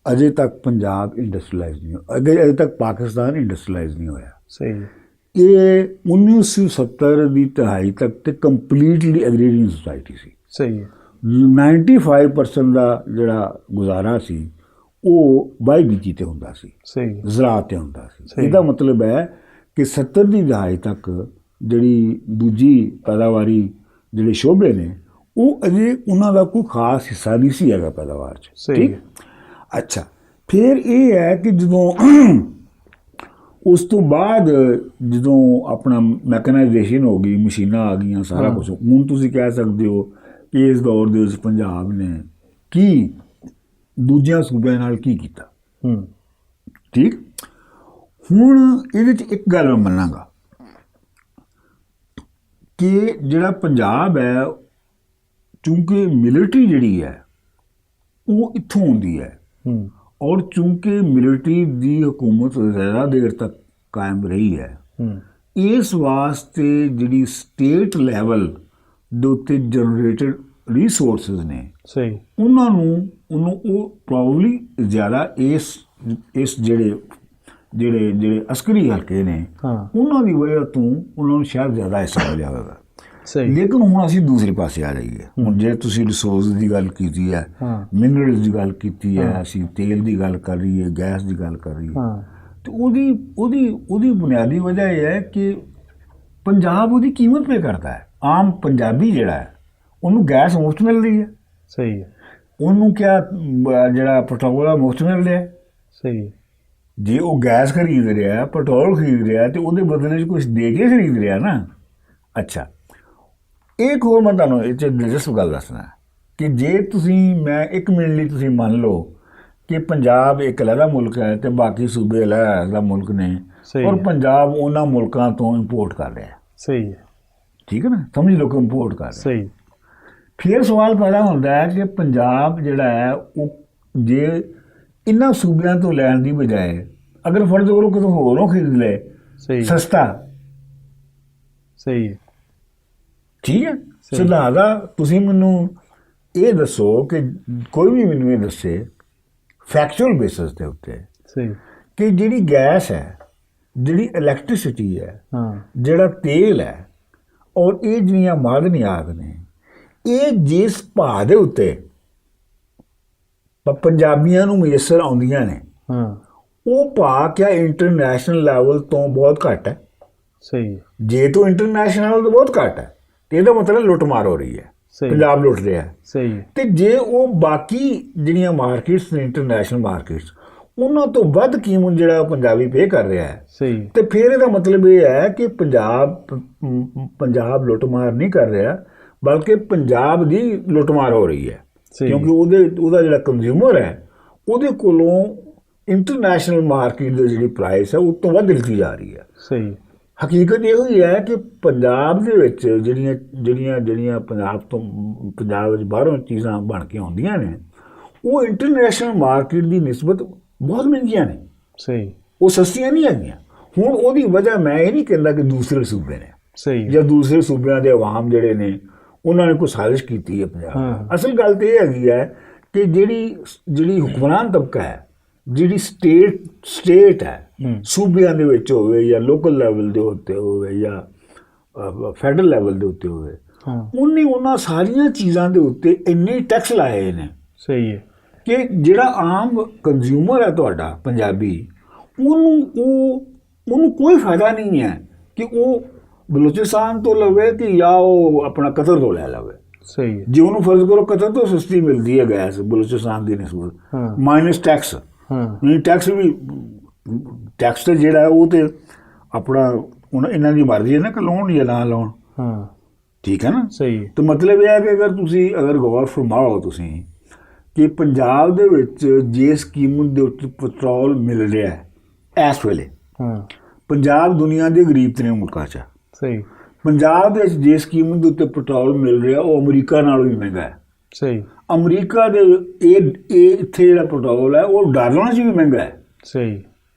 ਅਜੇ ਤੱਕ ਪੰਜਾਬ ਇੰਡਸਟਰੀਲਾਈਜ਼ ਨਹੀਂ ਹੋਇਆ, ਅਜੇ ਤੱਕ ਪਾਕਿਸਤਾਨ ਇੰਡਸਟਰੀਲਾਈਜ਼ ਨਹੀਂ ਹੋਇਆ। ਸਹੀ ਹੈ। ਇਹ 1970 ਦੀ ਦਹਾਈ ਤੱਕ ਤੇ ਕੰਪਲੀਟਲੀ ਐਗਰੀਰੀਅਨ ਸੁਸਾਇਟੀ ਸੀ। ਸਹੀ ਹੈ। 95% ਦਾ ਜਿਹੜਾ ਗੁਜ਼ਾਰਾ ਸੀ ਉਹ ਬਾਈ ਬੀਜੀ ਤੇ ਹੁੰਦਾ ਸੀ, ਸਹੀ, ਜ਼ਰਾਅਤ ਤੇ ਹੁੰਦਾ ਸੀ। ਇਹਦਾ ਮਤਲਬ ਹੈ ਕਿ 70 ਦੀ ਦਹਾਈ ਤੱਕ ਜਿਹੜੀ ਦੂਜੀ ਪੈਦਾਵਾਰੀ ਜਿਹੜੇ ਸ਼ੋਬੇ ਨੇ ਉਹ ਅਜੇ ਉਹਨਾਂ ਦਾ ਕੋਈ ਖਾਸ ਹਿੱਸਾ ਨਹੀਂ ਸੀ ਹੈਗਾ ਪੈਦਾਵਾਰ 'ਚ। ਸਹੀ ਹੈ। ਅੱਛਾ, ਫਿਰ ਇਹ ਹੈ ਕਿ ਜਦੋਂ ਉਸ ਤੋਂ ਬਾਅਦ ਜਦੋਂ ਆਪਣਾ ਮੈਕਨਾਈਜੇਸ਼ਨ ਹੋ ਗਈ, ਮਸ਼ੀਨਾਂ ਆ ਗਈਆਂ, ਸਾਰਾ ਕੁਝ, ਹੁਣ ਤੁਸੀਂ ਕਹਿ ਸਕਦੇ ਹੋ ਕਿ ਇਸ ਦੌਰ ਦੇ ਵਿੱਚ ਪੰਜਾਬ ਨੇ ਕੀ ਦੂਜਿਆਂ ਸੂਬਿਆਂ ਨਾਲ ਕੀ ਕੀਤਾ। ਠੀਕ, ਹੁਣ ਇਹਦੇ 'ਚ ਇੱਕ ਗੱਲ ਮੈਂ ਮੰਨਾਂਗਾ ਕਿ ਜਿਹੜਾ ਪੰਜਾਬ ਹੈ, ਚੂੰਕਿ ਮਿਲਟਰੀ ਜਿਹੜੀ ਹੈ ਉਹ ਇੱਥੋਂ ਆਉਂਦੀ ਹੈ ਔਰ ਚੂੰਕਿ ਮਿਲਟਰੀ ਦੀ ਹਕੂਮਤ ਜ਼ਿਆਦਾ ਦੇਰ ਤੱਕ ਕਾਇਮ ਰਹੀ ਹੈ, ਇਸ ਵਾਸਤੇ ਜਿਹੜੀ ਸਟੇਟ ਲੈਵਲ ਦੇ ਉੱਤੇ ਜਨਰੇਟਡ ਰਿਸੋਰਸਿਸ ਨੇ, ਸਹੀ, ਉਹਨਾਂ ਨੂੰ ਉਹ ਪ੍ਰੋਬਬਲੀ ਜ਼ਿਆਦਾ ਇਸ ਜਿਹੜੇ ਅਸਕਰੀ ਹਲਕੇ ਨੇ ਉਹਨਾਂ ਦੀ ਵਜ੍ਹਾ ਤੋਂ ਉਹਨਾਂ ਨੂੰ ਸ਼ਾਇਦ ਜ਼ਿਆਦਾ ਹਿੱਸਾ ਮਿਲ ਜਾਵੇਗਾ। ਸਹੀ, ਲੇਕਿਨ ਹੁਣ ਅਸੀਂ ਦੂਸਰੇ ਪਾਸੇ ਆ ਜਾਈਏ। ਹੁਣ ਜੇ ਤੁਸੀਂ ਰਿਸੋਰਸ ਦੀ ਗੱਲ ਕੀਤੀ ਹੈ, ਮਿਨਰਲਸ ਦੀ ਗੱਲ ਕੀਤੀ ਹੈ, ਅਸੀਂ ਤੇਲ ਦੀ ਗੱਲ ਕਰ ਰਹੀ ਹੈ, ਗੈਸ ਦੀ ਗੱਲ ਕਰ ਰਹੀ ਹੈ, ਤੇ ਉਹਦੀ ਬੁਨਿਆਦੀ ਵਜ੍ਹਾ ਇਹ ਹੈ ਕਿ ਪੰਜਾਬ ਉਹਦੀ ਕੀਮਤ ਪੇ ਕਰਦਾ ਹੈ। ਆਮ ਪੰਜਾਬੀ ਜਿਹੜਾ ਹੈ ਉਹਨੂੰ ਗੈਸ ਮੁਫਤ ਮਿਲ ਰਹੀ ਹੈ। ਸਹੀ ਹੈ। ਉਹਨੂੰ ਕਿਆ ਜਿਹੜਾ ਪੈਟਰੋਲ ਆ ਮੁਫਤ ਮਿਲ ਰਿਹਾ। ਸਹੀ, ਜੇ ਉਹ ਗੈਸ ਖਰੀਦ ਰਿਹਾ, ਪੈਟਰੋਲ ਖਰੀਦ ਰਿਹਾ, ਤੇ ਉਹਦੇ ਬਦਲੇ 'ਚ ਕੁਛ ਦੇ ਕੇ ਖਰੀਦ ਰਿਹਾ ਨਾ। ਅੱਛਾ, ਇੱਕ ਹੋਰ ਮੈਂ ਤੁਹਾਨੂੰ ਇਹ 'ਚ ਦਿਲਚਸਪ ਗੱਲ ਦੱਸਣਾ ਕਿ ਜੇ ਮੈਂ 1 ਮਿੰਟ ਲਈ ਤੁਸੀਂ ਮੰਨ ਲਓ ਕਿ ਪੰਜਾਬ ਇੱਕ ਅਲੱਗਾ ਮੁਲਕ ਹੈ ਤੇ ਬਾਕੀ ਸੂਬੇ ਅਲੱਗਾ ਮੁਲਕ ਨੇ, ਔਰ ਪੰਜਾਬ ਉਹਨਾਂ ਮੁਲਕਾਂ ਤੋਂ ਇੰਪੋਰਟ ਕਰ ਰਿਹਾ। ਸਹੀ ਹੈ। ਠੀਕ ਹੈ ਨਾ, ਸਮਝ ਲਓ ਕਿ ਇੰਪੋਰਟ ਕਰ ਰਿਹਾ। ਸਹੀ, ਫਿਰ ਸਵਾਲ ਪੈਦਾ ਹੁੰਦਾ ਹੈ ਕਿ ਪੰਜਾਬ ਜਿਹੜਾ ਹੈ ਉਹ ਜੇ ਇਹਨਾਂ ਸੂਬਿਆਂ ਤੋਂ ਲੈਣ ਦੀ ਬਜਾਏ ਅਗਰ ਫਰਜ਼ ਕਰੋ ਕਿਤੋਂ ਹੋਰੋਂ ਖਰੀਦ ਲੈ, ਸਸਤਾ। ਸਹੀ ਹੈ। ਠੀਕ ਹੈ। ਸਿਧਾਂਤਾ ਤੁਸੀਂ ਮੈਨੂੰ ਇਹ ਦੱਸੋ ਕਿ ਕੋਈ ਵੀ ਮੈਨੂੰ ਇਹ ਦੱਸੇ ਫੈਕਚੁਅਲ ਬੇਸਿਸ ਦੇ ਉੱਤੇ ਕਿ ਜਿਹੜੀ ਗੈਸ ਹੈ, ਜਿਹੜੀ ਇਲੈਕਟ੍ਰਿਸਿਟੀ ਹੈ, ਜਿਹੜਾ ਤੇਲ ਹੈ, ਔਰ ਇਹ ਜਿਹੜੀਆਂ ਮਾਦਨਿਆਤ ਨੇ, ਇਹ ਜਿਸ ਭਾਅ ਦੇ ਉੱਤੇ ਪੰਜਾਬੀਆਂ ਨੂੰ ਮੁਯੱਸਰ ਆਉਂਦੀਆਂ ਨੇ, ਉਹ ਭਾਅ ਕਿਆ ਇੰਟਰਨੈਸ਼ਨਲ ਲੈਵਲ ਤੋਂ ਬਹੁਤ ਘੱਟ ਹੈ। ਸਹੀ, ਜੇ ਤੋਂ ਇੰਟਰਨੈਸ਼ਨਲ ਤੋਂ ਬਹੁਤ ਘੱਟ ਹੈ ਤੇ ਇਹਦਾ ਮਤਲਬ ਲੁੱਟਮਾਰ ਹੋ ਰਹੀ ਹੈ, ਪੰਜਾਬ ਲੁੱਟ ਰਿਹਾ। ਸਹੀ, ਤੇ ਜੇ ਉਹ ਬਾਕੀ ਜਿਹੜੀਆਂ ਮਾਰਕੀਟਸ ਨੇ, ਇੰਟਰਨੈਸ਼ਨਲ ਮਾਰਕੀਟਸ, ਉਹਨਾਂ ਤੋਂ ਵੱਧ ਕੀਮਤ ਜਿਹੜਾ ਪੰਜਾਬੀ ਪੇ ਕਰ ਰਿਹਾ ਹੈ। ਸਹੀ, ਤੇ ਫਿਰ ਇਹਦਾ ਮਤਲਬ ਇਹ ਹੈ ਕਿ ਪੰਜਾਬ ਲੁੱਟਮਾਰ ਨਹੀਂ ਕਰ ਰਿਹਾ, ਬਲਕਿ ਪੰਜਾਬ ਦੀ ਲੁੱਟਮਾਰ ਹੋ ਰਹੀ ਹੈ। ਕਿਉਂਕਿ ਉਹਦਾ ਜਿਹੜਾ ਕੰਜ਼ਿਊਮਰ ਹੈ ਉਹਦੇ ਕੋਲੋਂ ਇੰਟਰਨੈਸ਼ਨਲ ਮਾਰਕੀਟ ਦੀ ਜਿਹੜੀ ਪ੍ਰਾਈਸ ਹੈ ਉਹ ਤੋਂ ਵੱਧ ਲਿੱਤੀ ਜਾ ਰਹੀ ਹੈ। ਸਹੀ, ਹਕੀਕਤ ਇਹੋ ਹੀ ਹੈ ਕਿ ਪੰਜਾਬ ਦੇ ਵਿੱਚ ਜਿਹੜੀਆਂ ਪੰਜਾਬ ਵਿੱਚ ਬਾਹਰੋਂ ਚੀਜ਼ਾਂ ਬਣ ਕੇ ਆਉਂਦੀਆਂ ਨੇ, ਉਹ ਇੰਟਰਨੈਸ਼ਨਲ ਮਾਰਕੀਟ ਦੀ ਨਿਸਬਤ ਬਹੁਤ ਮਹਿੰਗੀਆਂ ਨੇ। ਸਹੀ, ਉਹ ਸਸਤੀਆਂ ਨਹੀਂ ਹੈਗੀਆਂ। ਹੁਣ ਉਹਦੀ ਵਜ੍ਹਾ ਮੈਂ ਇਹ ਨਹੀਂ ਕਹਿੰਦਾ ਕਿ ਦੂਸਰੇ ਸੂਬੇ ਨੇ। ਸਹੀ, ਜਾਂ ਦੂਸਰੇ ਸੂਬਿਆਂ ਦੇ ਅਵਾਮ ਜਿਹੜੇ ਨੇ ਉਹਨਾਂ ਨੇ ਕੋਈ ਸਾਜ਼ਿਸ਼ ਕੀਤੀ ਹੈ ਪੰਜਾਬ। ਅਸਲ ਗੱਲ ਤਾਂ ਇਹ ਹੈਗੀ ਹੈ ਕਿ ਜਿਹੜੀ ਹੁਕਮਰਾਨ ਤਬਕਾ ਹੈ, ਜਿਹੜੀ ਸਟੇਟ ਹੈ, ਸੂਬਿਆਂ ਦੇ ਵਿੱਚ ਹੋਵੇ ਜਾਂ ਲੋਕਲ ਲੈਵਲ ਦੇ ਉੱਤੇ ਹੋਵੇ ਜਾਂ ਫੈਡਰਲ ਲੈਵਲ ਦੇ ਉੱਤੇ ਹੋਵੇ, ਉਹਨੇ ਉਹਨਾਂ ਸਾਰੀਆਂ ਚੀਜ਼ਾਂ ਦੇ ਉੱਤੇ ਇੰਨੇ ਟੈਕਸ ਲਾਏ ਨੇ। ਸਹੀ ਹੈ। ਕਿ ਜਿਹੜਾ ਆਮ ਕੰਜ਼ਿਊਮਰ ਹੈ ਤੁਹਾਡਾ ਪੰਜਾਬੀ, ਉਹਨੂੰ ਕੋਈ ਫਾਇਦਾ ਨਹੀਂ ਹੈ ਕਿ ਉਹ ਬਲੋਚਿਸਤਾਨ ਤੋਂ ਲਵੇ ਕਿ ਜਾਂ ਉਹ ਆਪਣਾ ਕਤਰ ਤੋਂ ਲੈ ਲਵੇ। ਸਹੀ, ਜੇ ਉਹਨੂੰ ਫਰਜ਼ ਕਰੋ ਕਤਰ ਤੋਂ ਸਸਤੀ ਮਿਲਦੀ ਹੈ ਗੈਸ ਬਲੋਚਿਸਤਾਨ ਦੀ ਨਿਸਬਤ, ਮਾਈਨਸ ਟੈਕਸ। ਟੈਕਸ ਤੇ ਜਿਹੜਾ ਉਹ ਤੇ ਆਪਣਾ ਇਹਨਾਂ ਦੀ ਮਰਜ਼ੀ ਹੈ ਨਾ ਕਿ ਲਾਉਣ ਜਾਂ ਨਾ ਲਾਉਣ। ਠੀਕ ਹੈ ਨਾ। ਸਹੀ, ਤੇ ਮਤਲਬ ਇਹ ਹੈ ਕਿ ਅਗਰ ਗੌਰ ਫਰਮਾਓ ਤੁਸੀਂ ਕਿ ਪੰਜਾਬ ਦੇ ਵਿੱਚ ਜਿਸ ਕੀਮਤ ਦੇ ਉੱਤੇ ਪੈਟਰੋਲ ਮਿਲ ਰਿਹਾ ਹੈ ਇਸ ਵੇਲੇ, ਹਾਂ ਪੰਜਾਬ ਦੁਨੀਆ ਦੇ ਗਰੀਬ-ਤਰੀਨ ਮੁਲਕਾਂ 'ਚ ਹੈ। ਸਹੀ ਪੰਜਾਬ ਦੇ ਵਿੱਚ ਜਿਸ ਕੀਮਤ ਦੇ ਉੱਤੇ ਪੈਟਰੋਲ ਮਿਲ ਰਿਹਾ ਉਹ ਅਮਰੀਕਾ ਨਾਲੋਂ ਵੀ ਮਹਿੰਗਾ ਹੈ। ਸਹੀ ਅਮਰੀਕਾ ਦੇ ਇਹ ਇੱਥੇ ਜਿਹੜਾ ਪੈਟਰੋਲ ਹੈ ਉਹ ਡਾਲਰਾਂ 'ਚ ਵੀ ਮਹਿੰਗਾ ਹੈ ਸਹੀ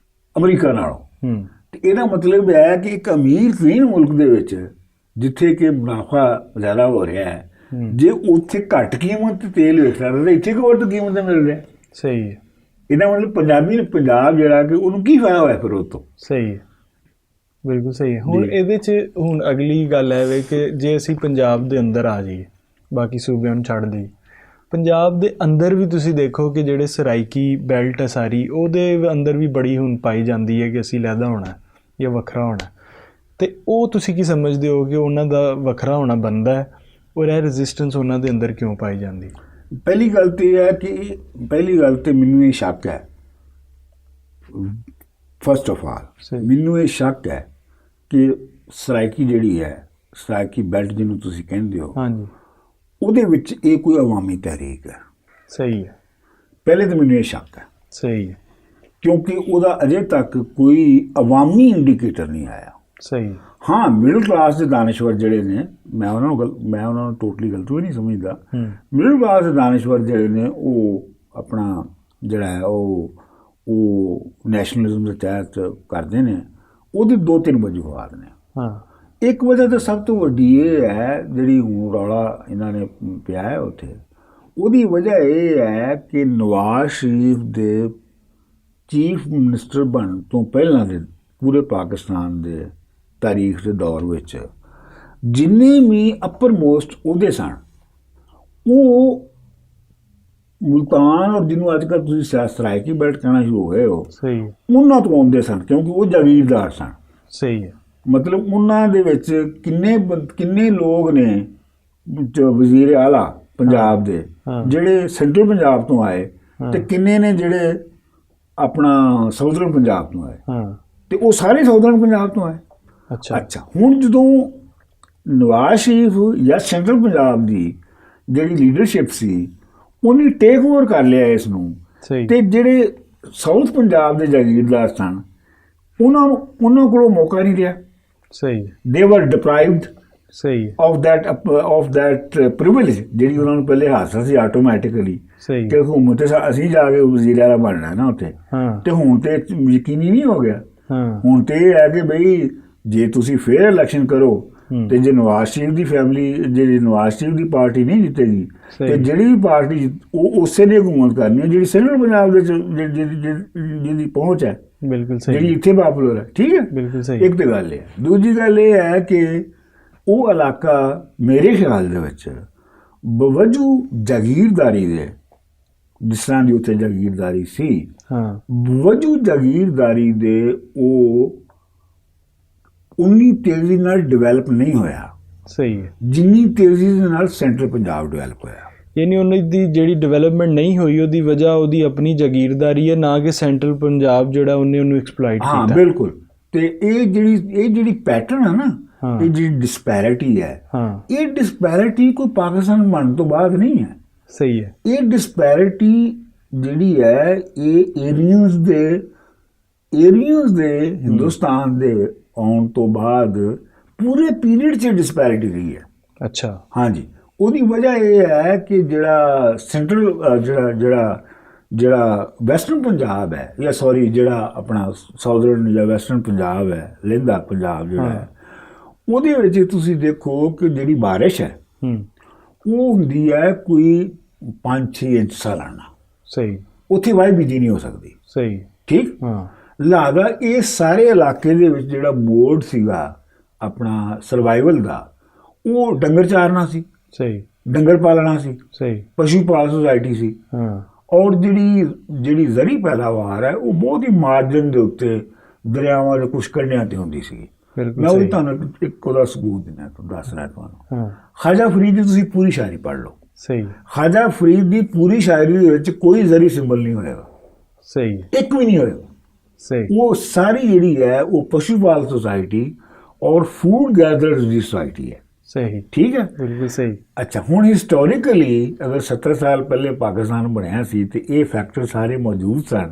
ਅਮਰੀਕਾ ਨਾਲੋਂ। ਹੂੰ ਤੇ ਇਹਦਾ ਮਤਲਬ ਹੈ ਕਿ ਇੱਕ ਅਮੀਰ-ਤਰੀਨ ਮੁਲਕ ਦੇ ਵਿੱਚ ਜਿੱਥੇ ਕਿ ਮੁਨਾਫਾ ਜ਼ਿਆਦਾ ਹੋ ਰਿਹਾ ਹੈ, ਜੇ ਉੱਥੇ ਘੱਟ ਕੀਮਤ ਤੇ ਤੇਲ ਵੇਚ ਰਿਹਾ ਤਾਂ ਇੱਥੇ ਕੋਈ ਵੱਧ ਕੀਮਤ ਤੇ ਮਿਲ ਰਿਹਾ। ਸਹੀ ਹੈ ਇਹਦਾ ਮਤਲਬ ਪੰਜਾਬ ਜਿਹੜਾ ਕਿ ਉਹਨੂੰ ਕੀ ਫਾਇਦਾ ਹੋਇਆ ਫਿਰ ਉਹ ਤੋਂ। ਸਹੀ ਹੈ ਬਿਲਕੁਲ ਸਹੀ ਹੈ। ਹੁਣ ਇਹਦੇ 'ਚ ਹੁਣ ਅਗਲੀ ਗੱਲ ਹੈ ਵੇ ਕਿ ਜੇ ਅਸੀਂ ਪੰਜਾਬ ਦੇ ਅੰਦਰ ਆ ਜਾਈਏ, ਬਾਕੀ ਸੂਬਿਆਂ ਨੂੰ ਛੱਡ ਦੇਈਏ, ਪੰਜਾਬ ਦੇ ਅੰਦਰ ਵੀ ਤੁਸੀਂ ਦੇਖੋ ਕਿ ਜਿਹੜੇ ਸਰਾਈਕੀ ਬੈਲਟ ਹੈ ਸਾਰੀ, ਉਹਦੇ ਅੰਦਰ ਵੀ ਬੜੀ ਹੁਣ ਪਾਈ ਜਾਂਦੀ ਹੈ ਕਿ ਅਸੀਂ ਲਹਿਦਾ ਹੋਣਾ ਜਾਂ ਵੱਖਰਾ ਹੋਣਾ। ਅਤੇ ਉਹ ਤੁਸੀਂ ਕੀ ਸਮਝਦੇ ਹੋ ਕਿ ਉਹਨਾਂ ਦਾ ਵੱਖਰਾ ਹੋਣਾ ਬਣਦਾ ਹੈ ਔਰ ਇਹ ਰੈਜ਼ਿਸਟੈਂਸ ਉਹਨਾਂ ਦੇ ਅੰਦਰ ਕਿਉਂ ਪਾਈ ਜਾਂਦੀ? ਪਹਿਲੀ ਗੱਲ ਤਾਂ ਇਹ ਹੈ ਕਿ ਮੈਨੂੰ ਇਹ ਸ਼ੱਕ ਹੈ, ਫਸਟ ਆਫ ਆਲ ਮੈਨੂੰ ਇਹ ਸ਼ੱਕ ਹੈ ਕਿ ਸਰਾਈਕੀ ਜਿਹੜੀ ਹੈ, ਸਰਾਈਕੀ ਬੈਲਟ ਜਿਹਨੂੰ ਤੁਸੀਂ ਕਹਿੰਦੇ ਹੋ, ਹਾਂਜੀ, ਉਹਦੇ ਵਿੱਚ ਇਹ ਕੋਈ ਅਵਾਮੀ ਤਹਿਰੀਕ ਹੈ। ਸਹੀ ਹੈ। ਪਹਿਲੇ ਤਾਂ ਮੈਨੂੰ ਇਹ ਸ਼ੱਕ ਹੈ। ਸਹੀ ਹੈ। ਕਿਉਂਕਿ ਉਹਦਾ ਅਜੇ ਤੱਕ ਕੋਈ ਅਵਾਮੀ ਇੰਡੀਕੇਟਰ ਨਹੀਂ ਆਇਆ। ਸਹੀ। ਹਾਂ, ਮਿਡਲ ਕਲਾਸ ਦੇ ਦਾਨਿਸ਼ਵਰ ਜਿਹੜੇ ਨੇ, ਮੈਂ ਉਹਨਾਂ ਨੂੰ ਟੋਟਲੀ ਗਲਤ ਵੀ ਨਹੀਂ ਸਮਝਦਾ। ਮਿਡਲ ਕਲਾਸ ਦੇ ਦਾਨਿਸ਼ਵਰ ਜਿਹੜੇ ਨੇ ਉਹ ਆਪਣਾ ਜਿਹੜਾ ਹੈ ਉਹ ਨੈਸ਼ਨਲਿਜ਼ਮ ਦੇ ਤਹਿਤ ਕਰਦੇ ਨੇ। ਉਹਦੀ ਦੋ ਤਿੰਨ ਵਜੂਹਾਤ ਨੇ। ਹਾਂ, ਇੱਕ ਵਜ੍ਹਾ ਤਾਂ ਸਭ ਤੋਂ ਵੱਡੀ ਇਹ ਹੈ ਜਿਹੜੀ ਹੁਣ ਰੌਲਾ ਇਹਨਾਂ ਨੇ ਪਿਆ ਹੈ ਉੱਥੇ, ਉਹਦੀ ਵਜ੍ਹਾ ਇਹ ਹੈ ਕਿ ਨਵਾਜ਼ ਸ਼ਰੀਫ ਦੇ ਚੀਫ ਮਿਨਿਸਟਰ ਬਣਨ ਤੋਂ ਪਹਿਲਾਂ ਦੇ ਪੂਰੇ ਪਾਕਿਸਤਾਨ ਦੇ ਤਾਰੀਖ ਦੇ ਦੌਰ ਵਿੱਚ ਜਿੰਨੇ ਵੀ ਅਪਰ ਮੋਸਟ ਉਹਦੇ ਸਨ, ਉਹ ਮੁਲਤਾਨ ਔਰ ਜਿਹਨੂੰ ਅੱਜ ਕੱਲ੍ਹ ਤੁਸੀਂ ਸਰਾਇਕੀ ਬੈਲਟ ਕਹਿਣਾ ਸ਼ੁਰੂ ਹੋ ਗਏ ਹੋ, ਸਹੀ, ਉਹਨਾਂ ਤੋਂ ਆਉਂਦੇ ਸਨ ਕਿਉਂਕਿ ਉਹ ਜਾਗੀਰਦਾਰ ਸਨ। ਸਹੀ ਹੈ। ਮਤਲਬ ਉਹਨਾਂ ਦੇ ਵਿੱਚ ਕਿੰਨੇ ਲੋਕ ਨੇ ਵਜ਼ੀਰ ਆਲਾ ਪੰਜਾਬ ਦੇ ਜਿਹੜੇ ਸੈਂਟਰਲ ਪੰਜਾਬ ਤੋਂ ਆਏ, ਤੇ ਕਿੰਨੇ ਨੇ ਜਿਹੜੇ ਆਪਣਾ ਸਾਊਥਰਨ ਪੰਜਾਬ ਤੋਂ ਆਏ, ਤੇ ਉਹ ਸਾਰੇ ਸਾਊਥਰਨ ਪੰਜਾਬ ਤੋਂ ਆਏ। ਅੱਛਾ, ਹੁਣ ਜਦੋਂ ਨਵਾਜ਼ ਸ਼ਰੀਫ ਜਾਂ ਸੈਂਟਰਲ ਪੰਜਾਬ ਦੀ ਜਿਹੜੀ ਲੀਡਰਸ਼ਿਪ ਸੀ ਉਹਨੇ ਟੇਕ ਓਵਰ ਕਰ ਲਿਆ ਇਸ ਨੂੰ, ਤੇ ਜਿਹੜੇ ਸਾਊਥ ਪੰਜਾਬ ਦੇ ਜਾਗੀਰਦਾਰ ਸਨ ਉਹਨਾਂ ਕੋਲੋਂ ਮੌਕਾ ਨਹੀਂ ਰਿਹਾ। ਸਹੀ। ਦੇ ਵਰ ਡਿਪਰਾਈਵਡ ਸਹੀ ਆਫ ਦੈਟ ਪ੍ਰਿਵਿਲੇਜ ਜਿਹੜੀ ਉਹਨਾਂ ਨੂੰ ਪਹਿਲੇ ਹਾਸਲ ਸੀ ਆਟੋਮੈਟਿਕਲੀ। ਸਹੀ। ਕਿ ਹੁਕੂਮਤ ਅਸੀਂ ਜਾ ਕੇ ਵਜ਼ੀਰ ਆਲਾ ਬਣਨਾ ਨਾ ਉੱਥੇ, ਤੇ ਹੁਣ ਤੇ ਯਕੀਨੀ ਨਹੀਂ ਹੋ ਗਿਆ। ਹੁਣ ਤੇ ਇਹ ਹੈ ਕਿ ਬਈ ਜੇ ਤੁਸੀਂ ਫੇਰ ਇਲੈਕਸ਼ਨ ਕਰੋ ਤੇ ਜੇ ਨਵਾਜ਼ ਸ਼ਰੀਫ ਦੀ ਫੈਮਿਲੀ, ਜਿਹੜੀ ਨਵਾਜ਼ ਸ਼ਰੀਫ ਦੀ ਪਾਰਟੀ ਨਹੀਂ ਜਿੱਤੇਗੀ, ਤੇ ਜਿਹੜੀ ਵੀ ਪਾਰਟੀ ਉਹ ਉਸੇ ਨੇ ਹਕੂਮਤ ਕਰਨੀ ਹੈ ਜਿਹੜੀ ਸੈਂਟਰਲ ਪੰਜਾਬ ਦੇ ਜਿਹਦੀ ਪਹੁੰਚ ਹੈ। ਬਿਲਕੁਲ ਸਹੀ। ਜਿਹੜੀ ਇੱਥੇ ਪਾਪੂਲਰ ਹੈ। ਠੀਕ ਹੈ, ਬਿਲਕੁਲ ਸਹੀ। ਇੱਕ ਤਾਂ ਗੱਲ ਇਹ। ਦੂਜੀ ਗੱਲ ਇਹ ਹੈ ਕਿ ਉਹ ਇਲਾਕਾ ਮੇਰੇ ਖਿਆਲ ਦੇ ਵਿੱਚ ਬਵਜੂ ਜਾਗੀਰਦਾਰੀ ਦੇ, ਜਿਸ ਤਰ੍ਹਾਂ ਦੀ ਉੱਥੇ ਜਾਗੀਰਦਾਰੀ ਸੀ, ਬਵਜੂ ਜਾਗੀਰਦਾਰੀ ਦੇ ਉਹ ਉਨੀ ਤੇਜ਼ੀ ਨਾਲ ਡਿਵੈਲਪ ਨਹੀਂ ਹੋਇਆ। ਸਹੀ ਹੈ। ਜਿੰਨੀ ਤੇਜ਼ੀ ਦੇ ਨਾਲ ਸੈਂਟਰਲ ਪੰਜਾਬ ਡਿਵੈਲਪ ਹੋਇਆ। ਯਾਨੀ ਉਹਨਾਂ ਦੀ ਜਿਹੜੀ ਡਿਵੈਲਪਮੈਂਟ ਨਹੀਂ ਹੋਈ ਉਹਦੀ ਵਜ੍ਹਾ ਉਹਦੀ ਆਪਣੀ ਜਾਗੀਰਦਾਰੀ ਹੈ, ਨਾ ਕਿ ਸੈਂਟਰਲ ਪੰਜਾਬ ਜਿਹੜਾ ਉਹਨੂੰ ਐਕਸਪਲੋਇਟ ਕੀਤਾ। ਹਾਂ, ਬਿਲਕੁਲ। ਤੇ ਇਹ ਜਿਹੜੀ ਪੈਟਰਨ ਹੈ ਨਾ, ਇਹ ਜਿਹੜੀ ਡਿਸਪੈਰਿਟੀ ਹੈ, ਇਹ ਡਿਸਪੈਰਿਟੀ ਕੋਈ ਪਾਕਿਸਤਾਨ ਬਣਨ ਤੋਂ ਬਾਅਦ ਨਹੀਂ ਹੈ। ਸਹੀ ਹੈ। ਇਹ ਡਿਸਪੈਰਿਟੀ ਜਿਹੜੀ ਹੈ ਇਹ ਏਰੀਅਨਸ ਦੇ ਹਿੰਦੁਸਤਾਨ ਦੇ ਆਉਣ ਤੋਂ ਬਾਅਦ ਪੂਰੇ ਪੀਰੀਅਡ 'ਚ ਡਿਸਪੈਰਿਟੀ ਰਹੀ ਹੈ। ਅੱਛਾ, ਹਾਂਜੀ। ਉਹਦੀ ਵਜ੍ਹਾ ਇਹ ਹੈ ਕਿ ਜਿਹੜਾ ਸੈਂਟਰਲ ਜਿਹੜਾ ਵੈਸਟਰਨ ਪੰਜਾਬ ਹੈ, ਜਾਂ ਸੌਰੀ ਜਿਹੜਾ ਆਪਣਾ ਸਾਊਥਰਨ ਜਾਂ ਵੈਸਟਰਨ ਪੰਜਾਬ ਹੈ, ਲਹਿੰਦਾ ਪੰਜਾਬ ਜਿਹੜਾ ਹੈ, ਉਹਦੇ ਵਿੱਚ ਤੁਸੀਂ ਦੇਖੋ ਕਿ ਜਿਹੜੀ ਬਾਰਿਸ਼ ਹੈ ਉਹ ਹੁੰਦੀ ਹੈ ਕੋਈ 5-6 ਇੰਚ ਸਾਲਾਨਾ। ਸਹੀ। ਉੱਥੇ ਵਾਈ ਬੀਜੀ ਨਹੀਂ ਹੋ ਸਕਦੀ। ਸਹੀ। ਠੀਕ। ਲਿਹਾਜ਼ਾ ਇਹ ਸਾਰੇ ਇਲਾਕੇ ਦੇ ਵਿੱਚ ਜਿਹੜਾ ਮੋਡ ਸੀਗਾ ਆਪਣਾ ਸਰਵਾਈਵਲ ਦਾ, ਉਹ ਡੰਗਰ ਚਾਰਨਾ ਸੀ। ਸਹੀ। ਡੰਗਰ ਪਾਲਣਾ ਸੀ। ਸਹੀ। ਪਸ਼ੂ ਪਾਲ ਸੁਸਾਇਟੀ ਸੀ। ਔਰ ਜਿਹੜੀ ਜ਼ਰੀ ਪੈਦਾਵਾਰ ਹੈ ਉਹ ਬਹੁਤ ਹੀ ਮਾਰਜਨ ਦੇ ਉੱਤੇ ਦਰਿਆਵਾਂ ਦੇ ਕੁਛ ਕੰਢਿਆਂ ਤੇ ਹੁੰਦੀ ਸੀ। ਮੈਂ ਉਹ ਤੁਹਾਨੂੰ ਇੱਕ ਉਹਦਾ ਸਬੂਤ ਦੱਸ ਰਿਹਾ ਤੁਹਾਨੂੰ। ਖਾਜਾ ਫਰੀਦ ਦੀ ਤੁਸੀਂ ਪੂਰੀ ਸ਼ਾਇਰੀ ਪੜ੍ਹ ਲਓ। ਸਹੀ। ਖਾਜਾ ਫਰੀਦ ਦੀ ਪੂਰੀ ਸ਼ਾਇਰੀ ਦੇ ਵਿੱਚ ਕੋਈ ਜ਼ਰੀ ਸਿੰਬਲ ਨਹੀਂ ਹੋਏਗਾ। ਸਹੀ। ਇੱਕ ਵੀ ਨਹੀਂ ਹੋਏਗਾ। ਸਹੀ। ਉਹ ਸਾਰੀ ਜਿਹੜੀ ਹੈ ਉਹ ਪਸ਼ੂ ਪਾਲ ਸੁਸਾਇਟੀ ਔਰ ਫੂਡ ਗੈਦਰਰਸ ਦੀ ਸੁਸਾਇਟੀ ਹੈ। ਸਹੀ। ਠੀਕ ਹੈ, ਬਿਲਕੁਲ ਸਹੀ। ਅੱਛਾ, ਹੁਣ ਹਿਸਟੋਰੀਕਲੀ ਅਗਰ 70 ਸਾਲ ਪਹਿਲੇ ਪਾਕਿਸਤਾਨ ਬਣਿਆ ਸੀ ਤੇ ਇਹ ਫੈਕਟਰ ਸਾਰੇ ਮੌਜੂਦ ਸਨ,